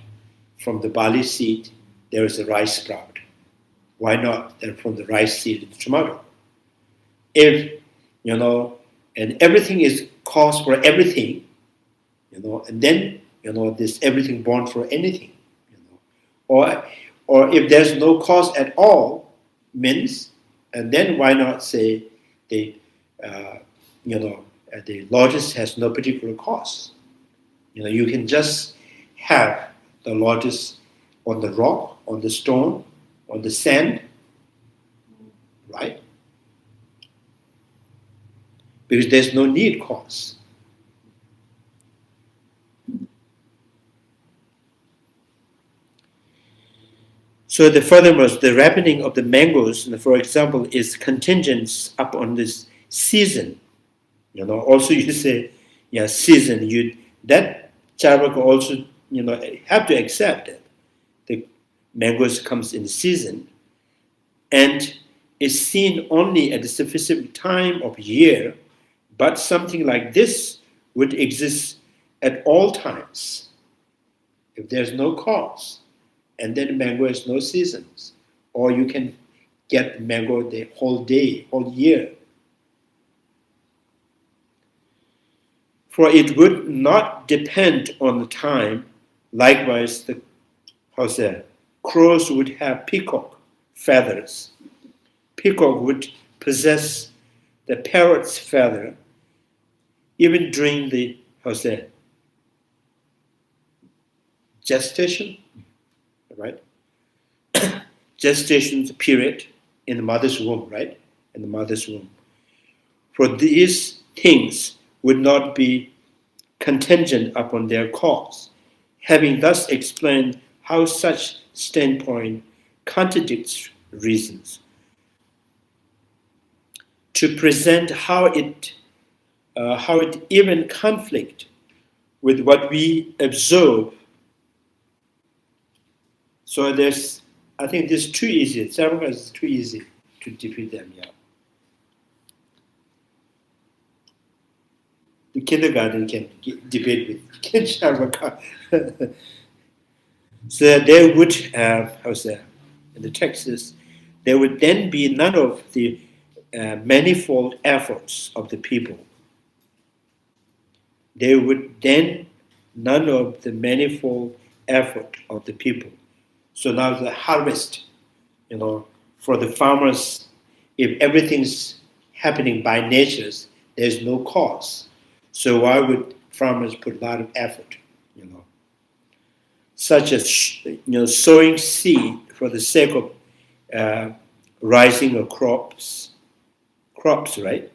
From the barley seed, there is a rice sprout. Why not then from the rice seed, the tomato? If, and everything is cause for everything, and then, this everything born for anything, Or if there's no cause at all, means, and then why not say the lotus has no particular cause? You can just have the lotus on the rock, on the stone, on the sand, right? Because there's no need cause. So furthermore, the ripening of the mangoes, for example, is contingent upon this season. Also you say, season. That Charvaka also, have to accept it. The mangoes comes in season, and is seen only at a specific time of year. But something like this would exist at all times if there's no cause. And then mango has no seasons. Or you can get mango the whole day, whole year. For it would not depend on the time. Likewise, crows would have peacock feathers. Peacock would possess the parrot's feather even during the gestation, right? Gestation period in the mother's womb, right? In the mother's womb. For these things would not be contingent upon their cause, having thus explained how such standpoint contradicts reasons. To present how it even conflict with what we observe. So I think this is too easy. Sarvaka is too easy to defeat them. The kindergarten can debate with Sarvaka. So they would have, in the texts, there would then be none of the manifold efforts of the people. There would then none of the manifold effort of the people. So now the harvest, for the farmers, if everything's happening by nature, there's no cause. So why would farmers put a lot of effort, Such as, sowing seed for the sake of rising of crops, right?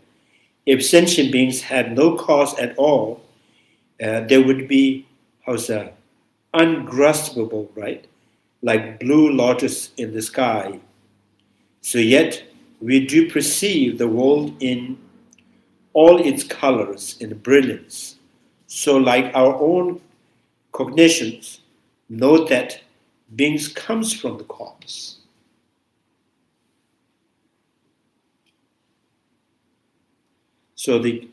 If sentient beings had no cause at all, there would be, ungraspable, right? Like blue lotus in the sky. So yet we do perceive the world in all its colors and brilliance. So like our own cognitions, know that beings comes from the cause. So the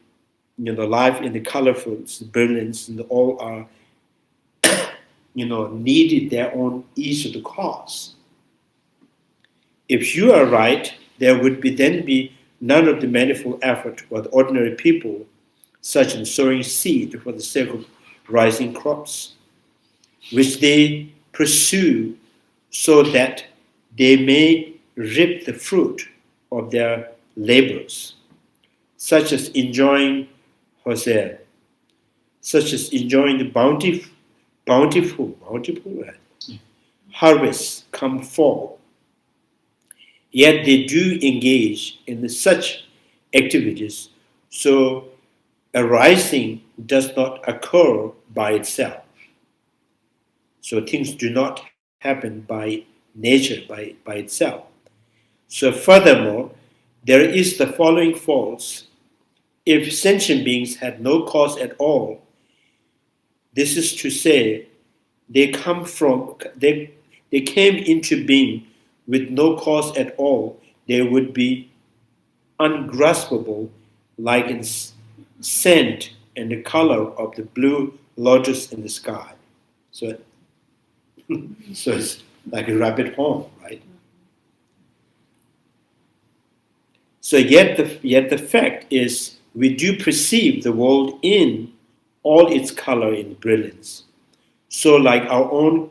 life in the colorfuls, the brilliance, and all are needed their own each of the cause. If you are right, there would then be none of the manifold effort for the ordinary people, such as sowing seed for the sake of rising crops, which they pursue so that they may reap the fruit of their labors, such as enjoying the bountiful harvests come fall. Yet they do engage in such activities, so arising does not occur by itself. So things do not happen by nature, by itself. So furthermore, there is the following faults. If sentient beings had no cause at all, this is to say, they came into being with no cause at all, they would be ungraspable, like in scent and the color of the blue lotus in the sky. So it's like a rabbit hole, right? So yet the fact is, we do perceive the world in all its color and brilliance. So like our own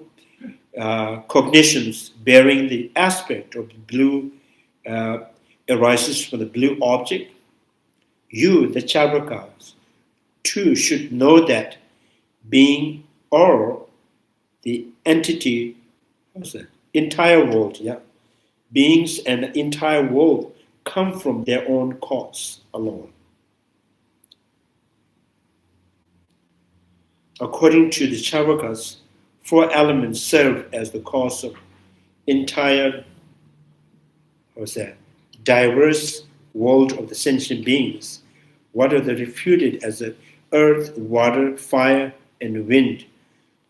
cognitions bearing the aspect of blue arises from the blue object, you, the Charvakas, too should know that being or the entity, what's that? Entire world, yeah. Beings and the entire world come from their own cause alone. According to the Charvakas, 4 elements serve as the cause of entire, what's that? Diverse world of the sentient beings. What are they refuted as the earth, water, fire, and wind?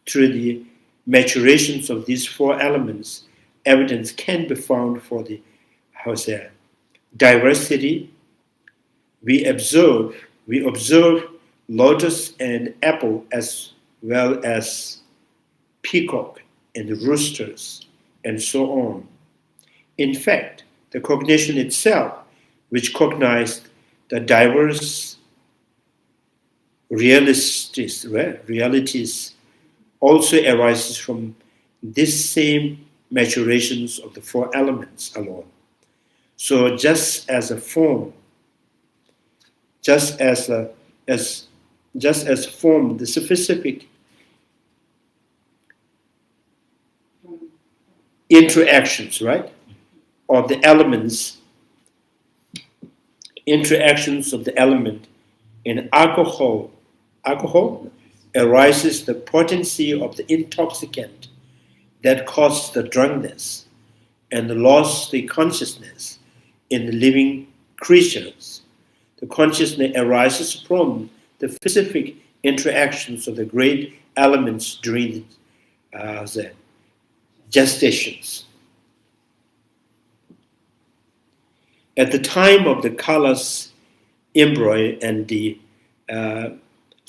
Through the maturations of these 4 elements, evidence can be found for the diversity. We observe lotus and apple as well as peacock and roosters and so on. In fact, the cognition itself, which cognized the diverse realities, also arises from this same maturations of the 4 elements alone. So just as a form, just as form, the specific interactions, right, of the elements, interactions of the element in alcohol arises the potency of the intoxicant that causes the drunkenness and loss the consciousness in the living creatures. The consciousness arises from the specific interactions of the great elements during the gestations. At the time of the Kala's embryo and the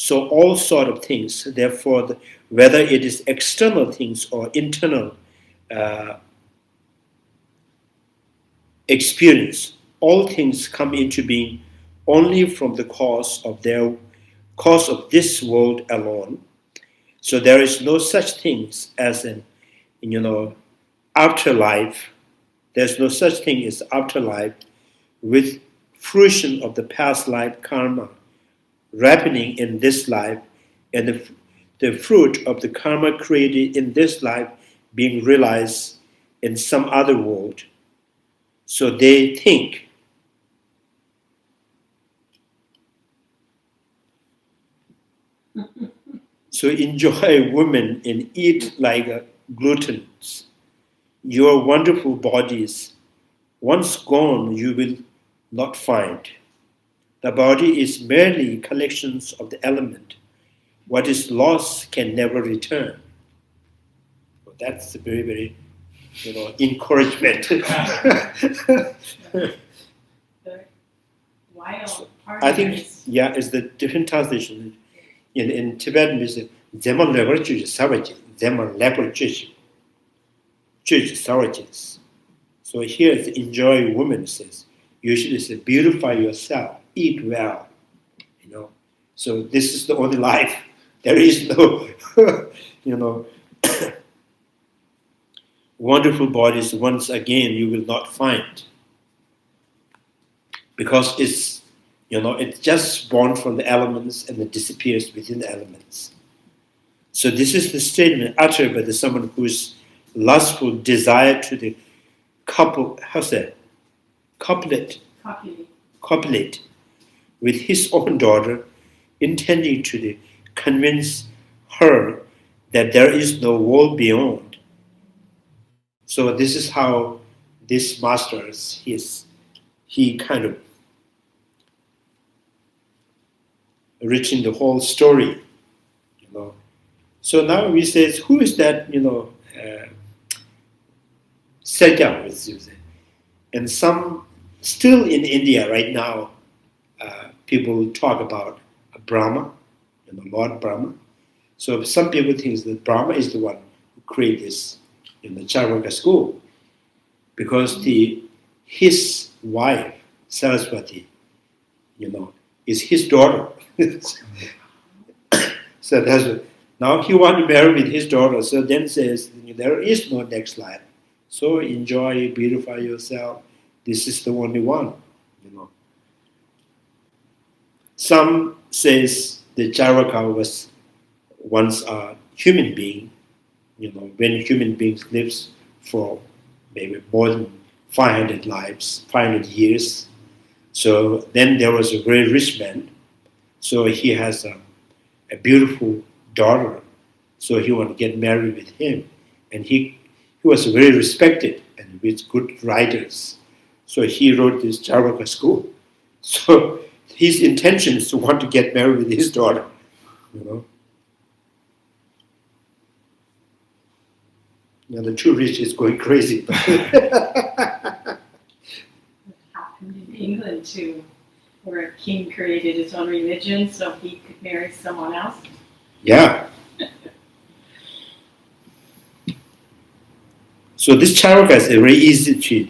so all sort of things, therefore, whether it is external things or internal experience, all things come into being only from the cause of this world alone. So there is no such things as an afterlife. There's no such thing as afterlife with fruition of the past life karma ripening in this life and the fruit of the karma created in this life being realized in some other world. So they think so enjoy women and eat like gluttons. Your wonderful bodies, once gone, you will not find. The body is merely collections of the element. What is lost can never return. So that's a very, very, encouragement. I think, yeah, it's the different translation. In Tibetan, it's Zeman lever chuji savaji, Zeman leper chuji savages. So here it's enjoy woman says. Usually say beautify yourself, eat well. So this is the only life. There is no, wonderful bodies once again you will not find. Because it's just born from the elements and it disappears within the elements. So this is the statement uttered by someone who is lustful desire to the copulate with his own daughter, intending to convince her that there is no world beyond. So this is how this master he kind of written the whole story, So now we say, who is that, Sejam, and some still in India right now, people talk about Brahma, Lord Brahma. So some people think that Brahma is the one who created this in the Charvaka school, because his wife Saraswati, is his daughter. So now he wants to marry with his daughter. So then says there is no next life. So enjoy, beautify yourself. This is the only one. Some says the Charvaka was once a human being when human beings lives for maybe more than 500 lives, 500 years. So then there was a very rich man. So he has a beautiful daughter. So he wanted to get married with him. And he was very respected and with good writers. So he wrote this Charvaka school. So his intention is to want to get married with his daughter. The too rich is going crazy. It happened in England too, where a king created his own religion so he could marry someone else. Yeah. So this Charvaka is very easy to,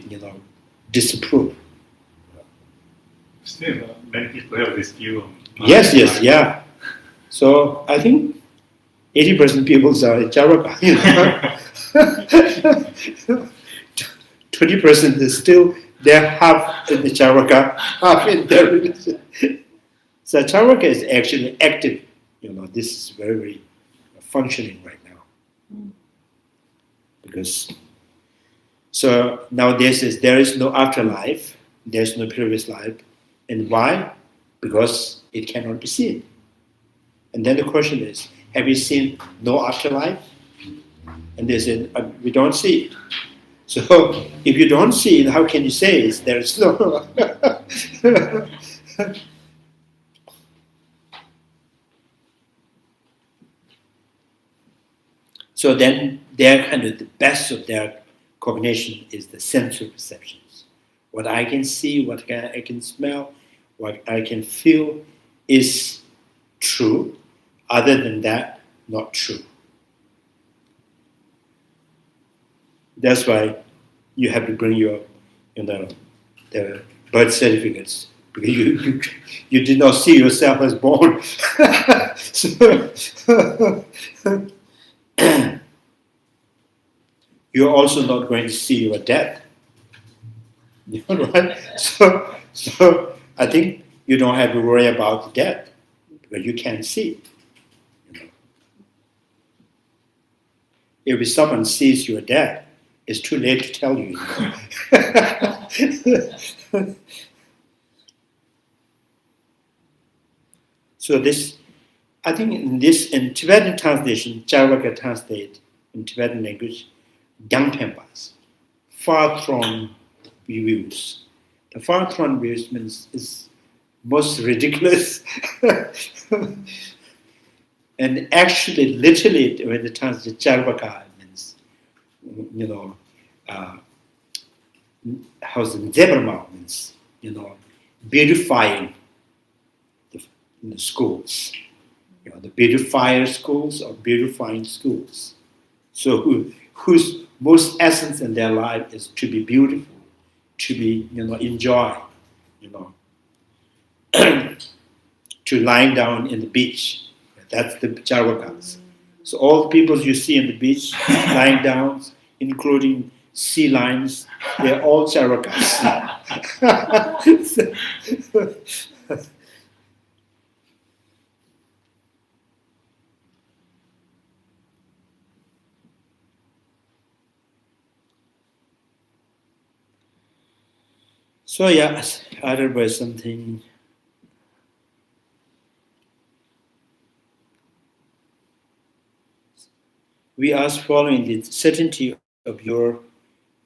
disapprove. Still, many people have this view. Yes, yeah. So I think 80% people are Charvaka. 20% is still they're half in the Charvaka, half in their religion. So Charvaka is actually active. This is very, very functioning right now. Because so nowadays there is no afterlife, there's no previous life. And why? Because it cannot be seen. And then the question is, have you seen no afterlife? And they said, we don't see it. So if you don't see it, how can you say there is no? So then their kind of the best of their cognition is the sensory perceptions. What I can see, what I can smell, what I can feel is true. Other than that, not true. That's why you have to bring your, the birth certificates, because you did not see yourself as born. You're also not going to see your death. Right? So I think you don't have to worry about death because you can't see. If someone sees your death, it's too late to tell you. So this, I think in Tibetan translation, Charvaka translate in Tibetan language, Dangpempas, far-thrown views. The far-thrown views means is most ridiculous. And actually, literally, when the translate Charvaka means, how's the Zebrama means, beautifying the schools. The beautifier schools or beautifying schools. So whose most essence in their life is to be beautiful, to be, enjoy, to lying down in the beach. That's the Charvakas. So all the people you see in the beach, lying down, including sea lions, they're all Charvakas. So yeah, otherwise something. We ask following the certainty of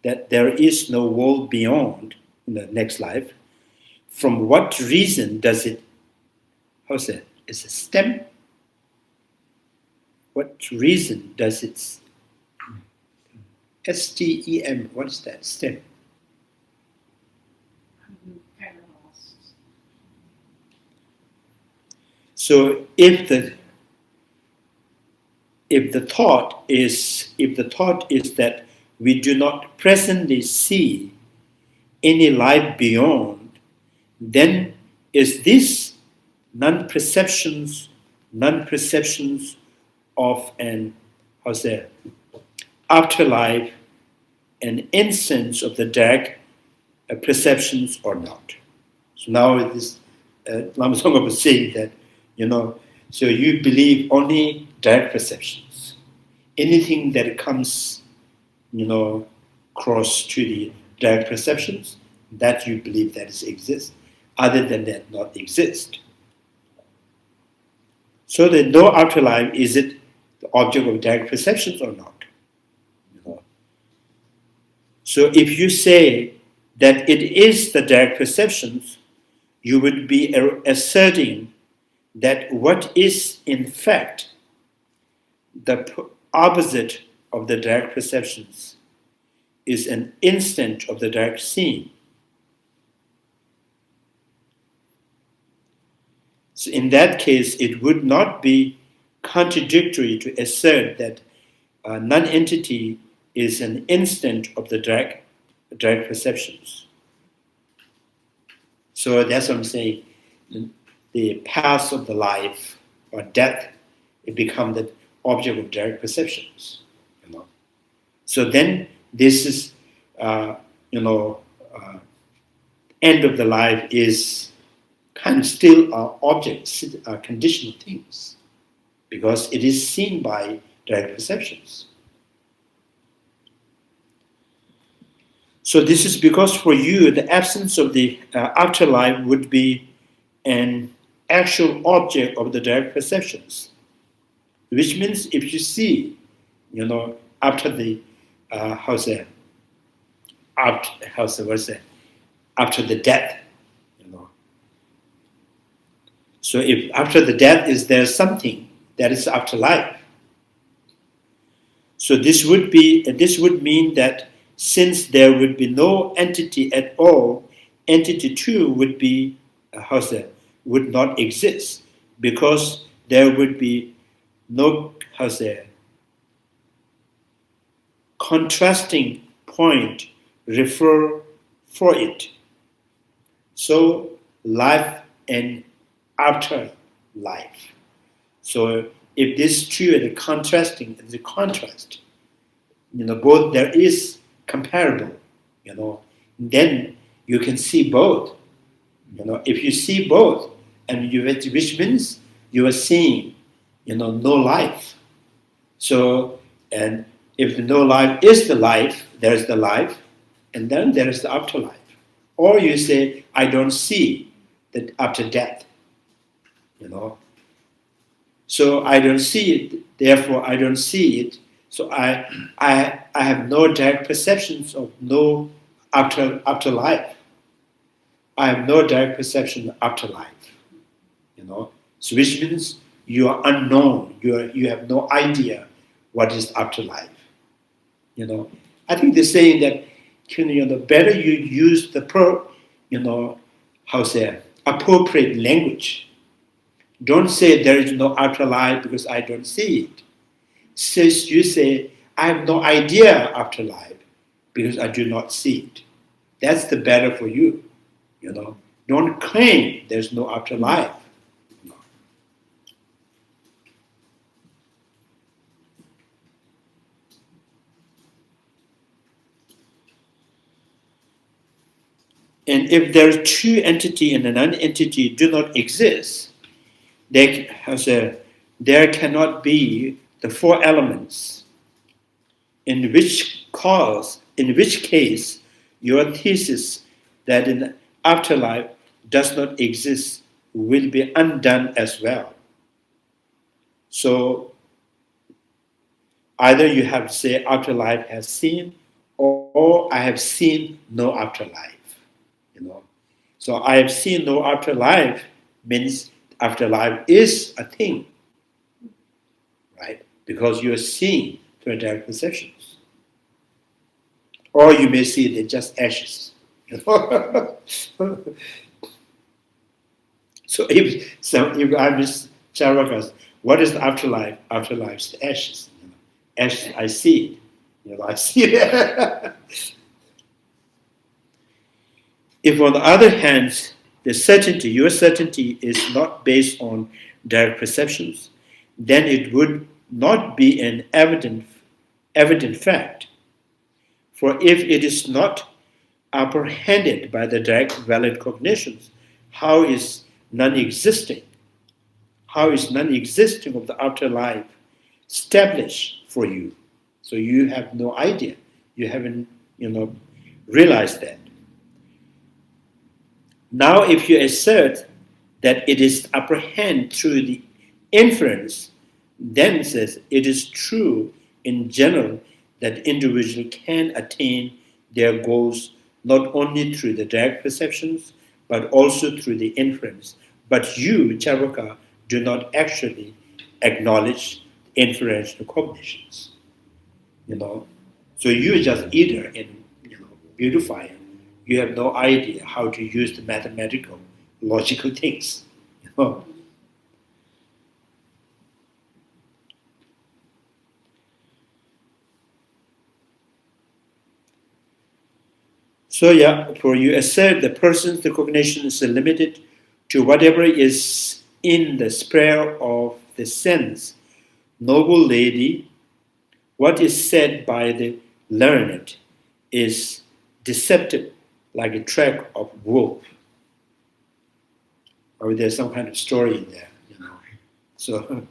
that there is no world beyond in the next life. From what reason does it? How's that? It's a stem. What reason does it? STEM. What is that? Stem. So if the thought is that we do not presently see any life beyond, then is this non-perceptions of an afterlife, an instance of the direct perceptions or not? So now this Lama Tsongkhapa was saying that, so you believe only direct perceptions. anything that comes, cross to the direct perceptions, that you believe that is exist. Other than that, not exist. So the no afterlife, is it the object of direct perceptions or not? So if you say that it is the direct perceptions, you would be asserting that what is in fact the opposite of the direct perceptions is an instant of the direct seeing. So in that case, it would not be contradictory to assert that non-entity is an instant of the direct perceptions. So that's what I'm saying. The path of the life or death, it becomes the object of direct perceptions. So then this is, end of the life is kind of still objects, conditional things, because it is seen by direct perceptions. So this is because for you, the absence of the afterlife would be an actual object of the direct perceptions, which means if you see, after the after the death, So if after the death is there something that is afterlife, so this would mean that since there would be no entity at all, entity 2 would be would not exist, because there would be no contrasting point refer for it. So life and after life. So if these two are the contrasting, the contrast, both there is comparable, then you can see both. If you see both, and which means you are seeing, no life. So, and if the no life is the life, there's the life, and then there is the afterlife. Or you say, I don't see that after death. So I don't see it, therefore I don't see it. So I have no direct perceptions of no afterlife. I have no direct perception of afterlife. So which means you are unknown. You have no idea what is afterlife. I think they're saying that the better you use the appropriate language. Don't say there is no afterlife because I don't see it. Since you say, I have no idea afterlife because I do not see it. That's the better for you. Don't claim there's no afterlife. And if there are two entities and a non-entity do not exist, there cannot be the four elements, in which case your thesis that in afterlife does not exist will be undone as well. So either you have to say afterlife has seen, or I have seen no afterlife. So I have seen no afterlife means afterlife is a thing, right? Because you're seeing through direct perceptions. Or you may see they're just ashes. So if I miss Charakas, what is the afterlife? Afterlife is the ashes. Ashes, I see it. I see it. If on the other hand, your certainty is not based on direct perceptions, then it would not be an evident fact. For if it is not apprehended by the direct valid cognitions, how is non-existing of the afterlife established for you. So you have no idea. You haven't, realized that. Now, if you assert that it is apprehended through the inference, then says it is true in general that individuals can attain their goals not only through the direct perceptions, but also through the inference. But you, Charvaka, do not actually acknowledge inferential cognitions. So you just either in beautifying, you have no idea how to use the mathematical, logical things. So for you assert the person's recognition is limited to whatever is in the sphere of the sense. Noble lady, what is said by the learned is deceptive, like a track of wolf. Or there's some kind of story in there, So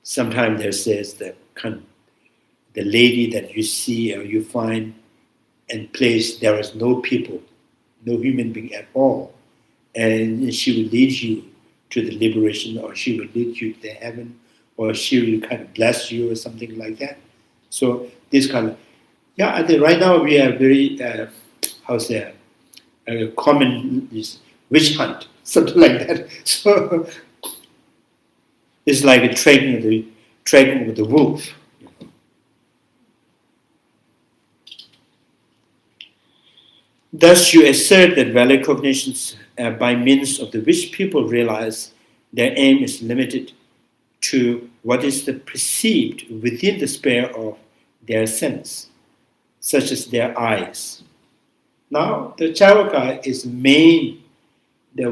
sometimes there says that the lady that you see or you find in place there is no people, no human being at all, and she will lead you to the liberation, or she will lead you to the heaven, or she will kind of bless you or something like that. So this kind of, I think right now we are very, common is witch hunt, something like that. So it's like a dragging with the wolf. Thus, you assert that valid cognitions, by means of which people realize their aim is limited to what is perceived within the sphere of their sense, such as their eyes. Now, the Charvaka is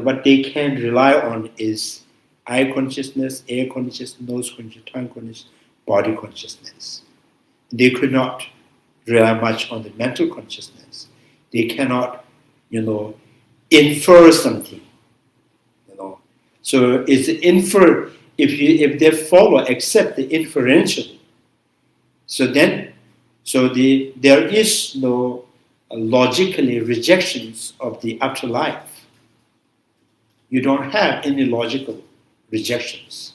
what they can rely on is eye consciousness, air consciousness, nose consciousness, tongue consciousness, body consciousness. They could not rely much on the mental consciousness. They cannot, infer something, So it's infer, if they accept the inferential, there is no logically rejections of the afterlife. You don't have any logical rejections.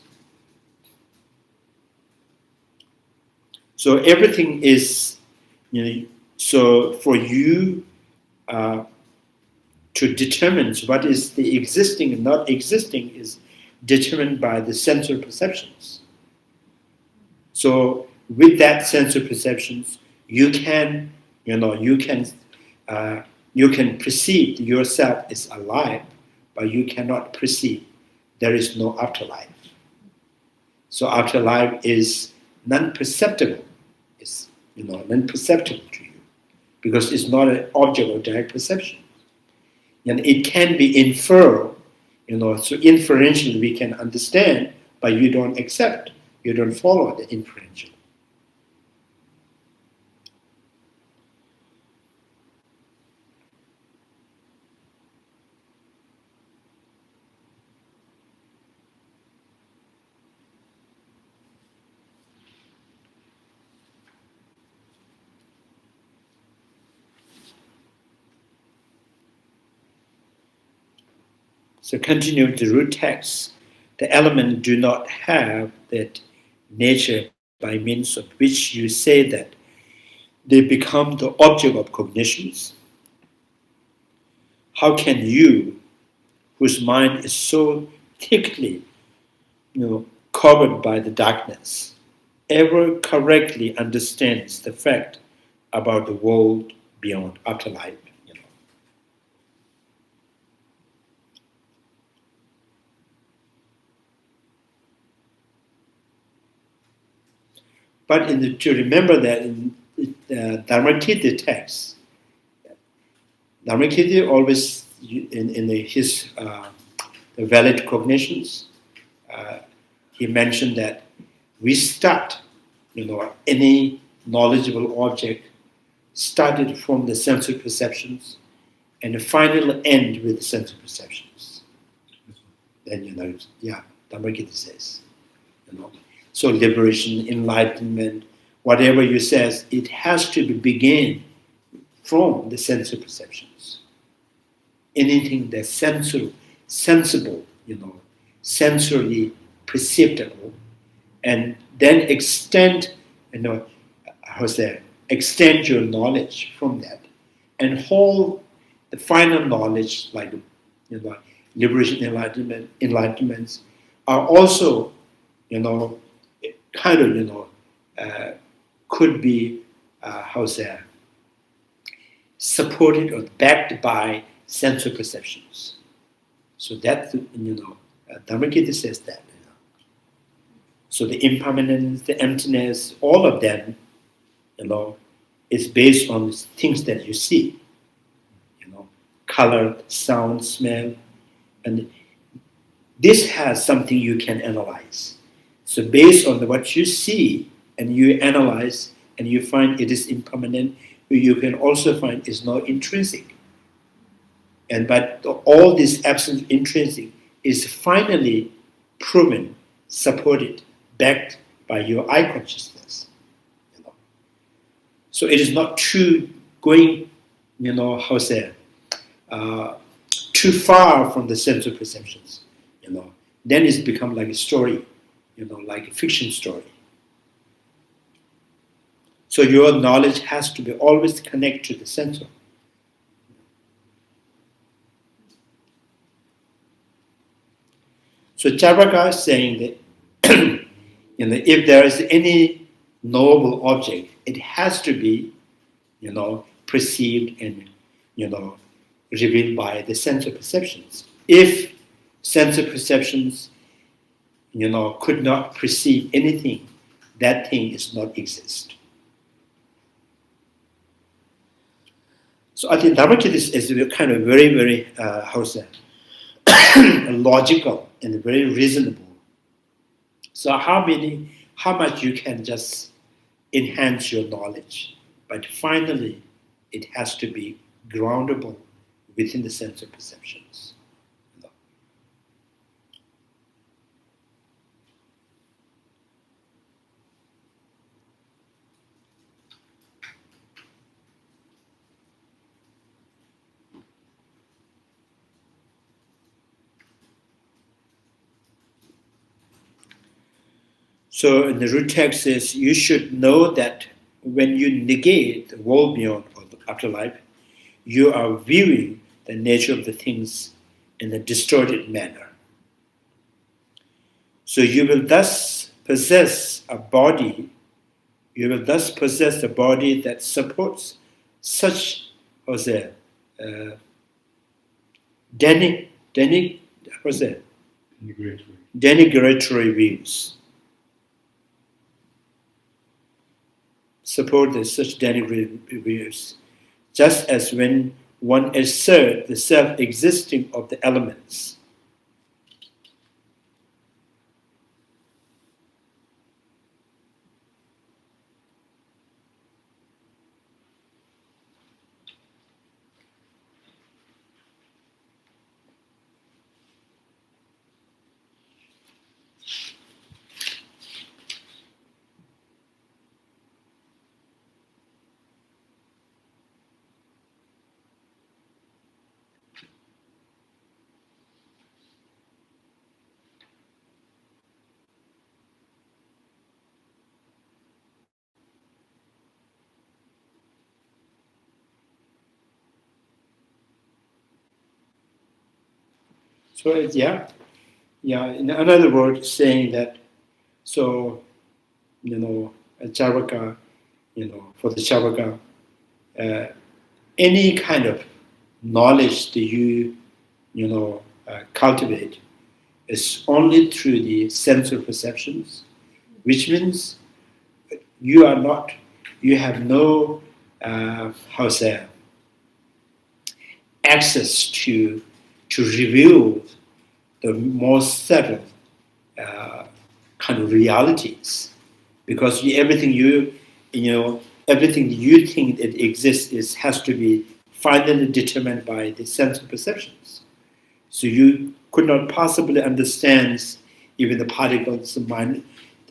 So everything is, so for you to determine what is the existing and not existing is determined by the sensory perceptions. So with that sensory perceptions, you can perceive yourself as alive, but you cannot perceive there is no afterlife. So afterlife is non-perceptible. It's non-perceptible to you because it's not an object of direct perception, and it can be inferred. So inferentially we can understand, but you don't accept. You don't follow the inferential. So continue the root text. The elements do not have that nature by means of which you say that they become the object of cognitions. How can you, whose mind is so thickly, covered by the darkness, ever correctly understands the fact about the world beyond afterlife? But to remember that in Dharmakirti text, Dharmakirti always, in his the valid cognitions, he mentioned that we start, any knowledgeable object started from the sensory perceptions and finally end with the sensory perceptions. Then, Dhammakita says. So liberation, enlightenment, whatever you says, it has to begin from the sensory perceptions. Anything that's sensible, sensorily perceptible, and then extend, extend your knowledge from that, and hold the final knowledge, like liberation, enlightenments, are also, could be, supported or backed by sensory perceptions. So that, Dhammakita says that. So the impermanence, the emptiness, all of them, is based on things that you see. Color, sound, smell, and this has something you can analyze. So based on what you see and you analyze and you find it is impermanent, you can also find it's not intrinsic. But all this absence intrinsic is finally proven, supported, backed by your eye consciousness. So it is not true going, too far from the sensory perceptions. Then it's become like a story, like a fiction story. So your knowledge has to be always connected to the sensor. So Charvaka is saying that if there is any knowable object, it has to be, perceived and, revealed by the sensory perceptions. If sensory perceptions, could not perceive anything, that thing is not exist. So I think Dhammakita is kind of very, very, logical and very reasonable. So how much you can just enhance your knowledge, but finally it has to be groundable within the sense of perceptions. So in the root text says, you should know that when you negate the world beyond or the afterlife, you are viewing the nature of the things in a distorted manner. So you will thus possess a body, that supports such, denigratory views. Support such denigratory views, just as when one asserts the self-existing of the elements. So in another word, saying that, so, a Charvaka, for the Charvaka, any kind of knowledge that you, cultivate is only through the sensory perceptions, which means you have no, access to reveal the more subtle kind of realities, because everything you think that exists has to be finally determined by the sense of perceptions. So you could not possibly understand even the particles, the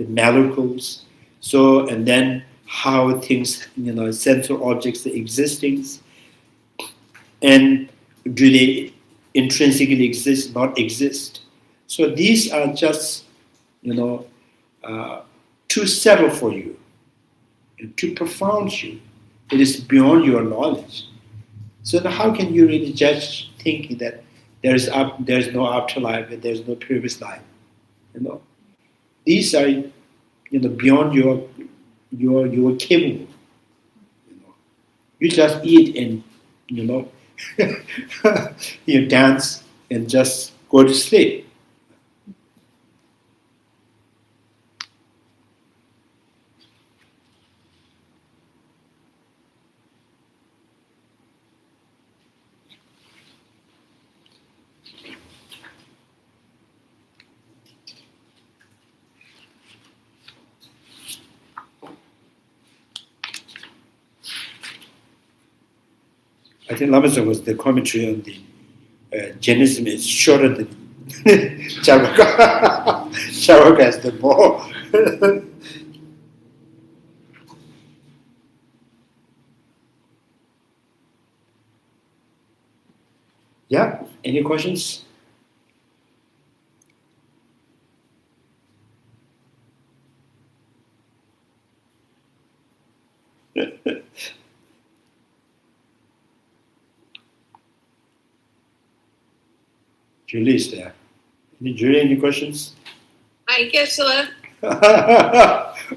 molecules. So, and then how things, sensual objects are existing, and do they intrinsically exist, not exist. So these are just, too subtle for you, and too profound for you. It is beyond your knowledge. So now how can you really judge thinking that there's no afterlife and there's no previous life? These are beyond your capable. You just eat and you dance and just go to sleep. I think Lamazon was the commentary on the Jainism is shorter than Charvaka. Charvaka is the more. Yeah, any questions? Julie is there. Julie, any questions? Hi, Geshe-la.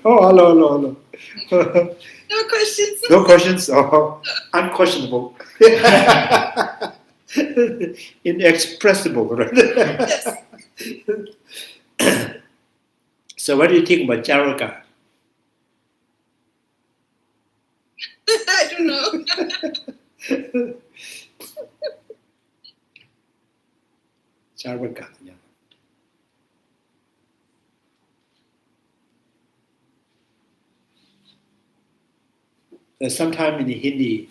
Oh, hello. No questions. No questions? Oh, unquestionable. Inexpressible, right? Yes. So what do you think about Charvaka? I don't know. Charvaka, yeah. Sometimes in Hindi,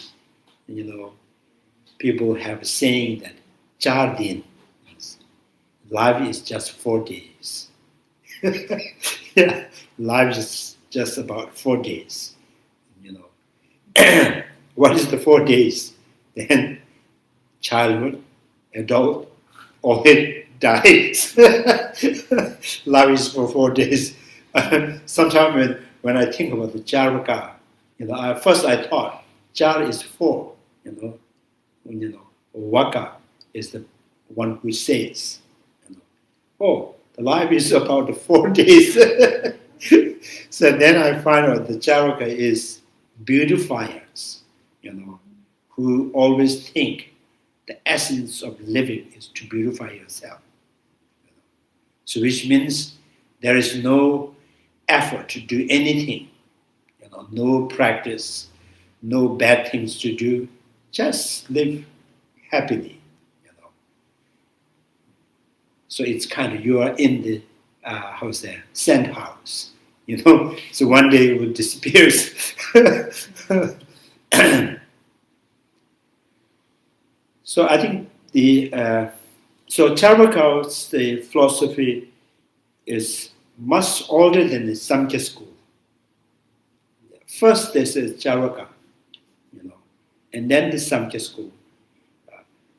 people have a saying that 4 din, life is just 4 days. Yeah, life is just about 4 days. What is the 4 days? Then childhood, adult, or it dies. Life is for 4 days. Sometimes when I think about the Charvaka, first I thought Char is 4, Waka is the one who says, oh, the life is about 4 days. So then I find out the Charvaka is beautifiers, who always think the essence of living is to beautify yourself. So which means there is no effort to do anything, no practice, no bad things to do, just live happily. So it's kind of, you are in the, sand house, so one day it will disappear. So I think so Charvaka's the philosophy is much older than the Samkhya school. First this is Charvaka, and then the Samkhya school.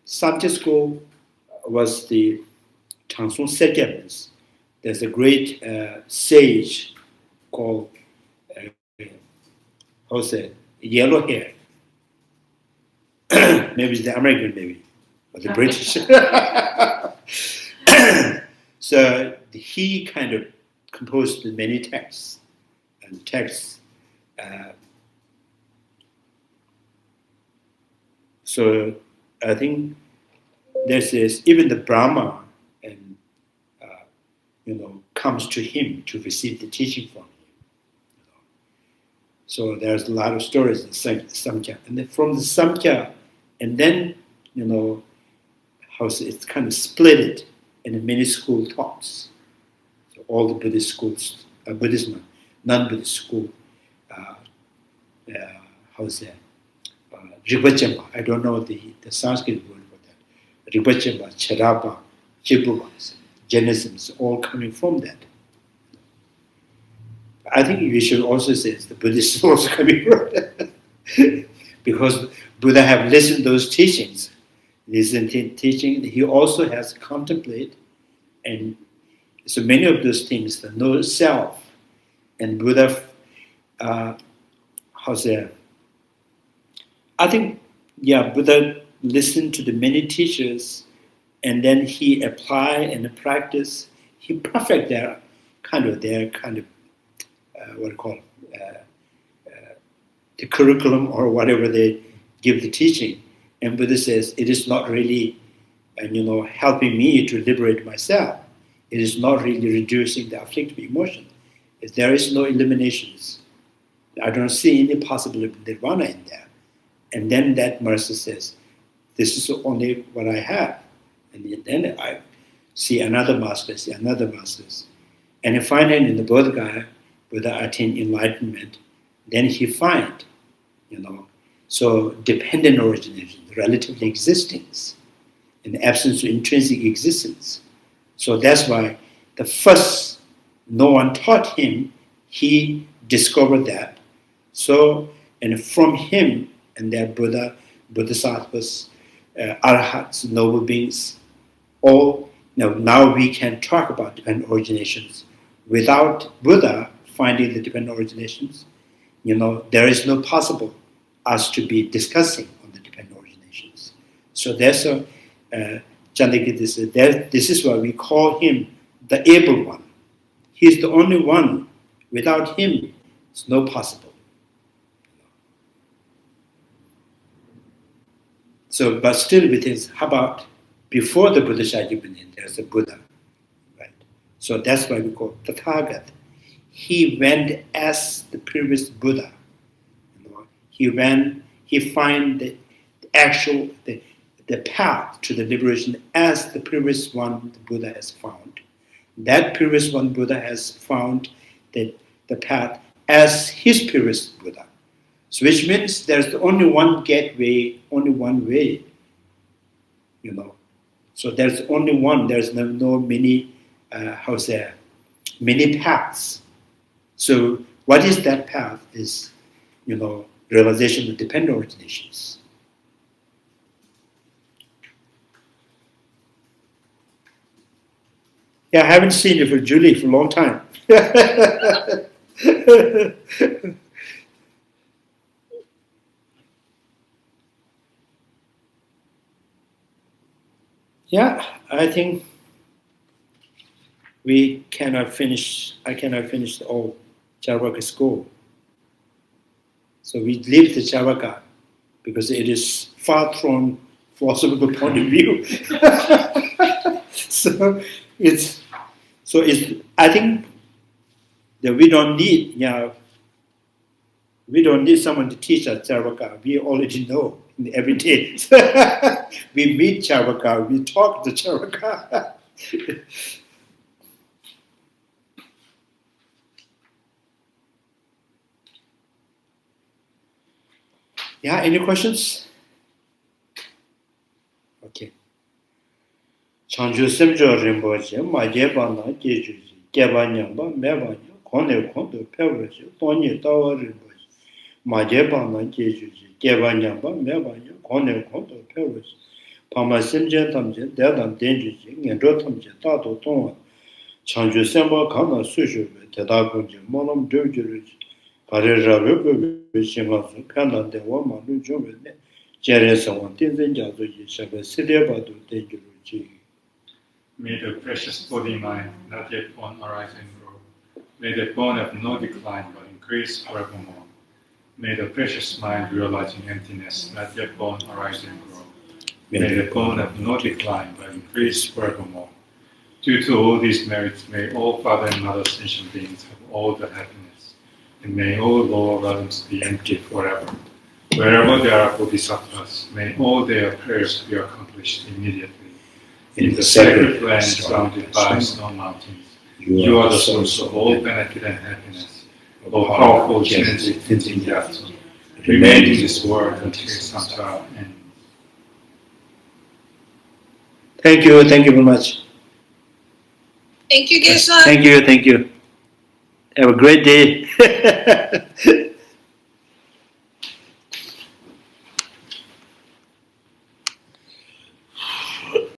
Samkhya school was the Tangsung Sekyapins. There's a great sage called, yellow hair. Maybe it's the American, maybe, or the British. So he kind of composed many texts, and texts. So I think there's this, even the Brahma, and comes to him to receive the teaching from him. So there's a lot of stories in Samkhya, and then from the Samkhya, and then it's kind of split it in many school thoughts. So all the Buddhist schools, Buddhism, non-Buddhist school, Ribachemba. I don't know the Sanskrit word for that. Ribachemba, Charapa, Chibuba, Jainism is all coming from that. I think we should also say the Buddhist is also coming from that. Because Buddha have listened to those teachings. Listen to teaching, he also has contemplate, and so many of those things, the no self, and Buddha, I think, Buddha listened to the many teachers, and then he apply and practice. He perfect their kind of what do you call the curriculum or whatever they give the teaching. And Buddha says, it is not really, helping me to liberate myself. It is not really reducing the afflictive emotion. If there is no eliminations, I don't see any possibility of nirvana in there. And then that master says, this is only what I have. And then I see another master, And finally in the Buddha attain enlightenment, then he find, so dependent origination, relatively existence, in the absence of intrinsic existence. So that's why the first, no one taught him, he discovered that. So, and from him, and their Bodhisattvas, Arhats, noble beings, all, now we can talk about dependent originations. Without Buddha finding the dependent originations, there is no possible us to be discussing on the dependent originations. So there's a Chandrakirti said, this is why we call him the able one. He's the only one. Without him, it's no possible. So, but still with his, how about before the Buddha Shakyamuni, there's a Buddha, right? So that's why we call Tathagat. He went as the previous Buddha. He find the actual, the path to the liberation as the previous one the Buddha has found. That previous one Buddha has found the path as his previous Buddha. So which means there's only one gateway, only one way, So there's only one, there's no many, many paths. So what is that path is, realization of dependent originations. Yeah, I haven't seen you for Julie for a long time. Yeah, I think I cannot finish the whole Charvaka school. So we leave the Charvaka because it is far from philosophical point of view. I think that we don't need someone to teach us Charvaka. We already know every day. We meet Charvaka, we talk to Charvaka. Yeah, any questions? Okay. Chanju semjo rinpoche, ma jeba na jejuji, jeba nyamba, meba nya, kone kondo pewache, tonye tawa rinpoche, ma jeba na jejuji, jeba nyamba, meba nya, kone kondo pewache, pama semje tamje, dedan denjuji, ngendro tamje, tato tongwa, chanju semba kana sushuwe, teda kunje, molam devjuruji, kare rawe bebe shingasu, penda dewa malu juwe ne, jere sawa, tinzen jazuji, shabe side badu denjuruji. May the precious body mind not yet born arise and grow. May the born have no decline but increase forevermore. May the precious mind realizing emptiness not yet born arise and grow. May the born have no decline but increase forevermore. Due to all these merits, may all father and mother sentient beings have all the happiness, and may all lower realms be empty forever. Wherever there are bodhisattvas, may all their prayers be accomplished immediately. In the sacred land surrounded by snow mountains, you are the source of all benefit and happiness, O powerful Chandrakirti Tenzin Gyatso. Remain in this world until samsara ends. Thank you very much. Thank you, Geshe-la. Thank you. Have a great day.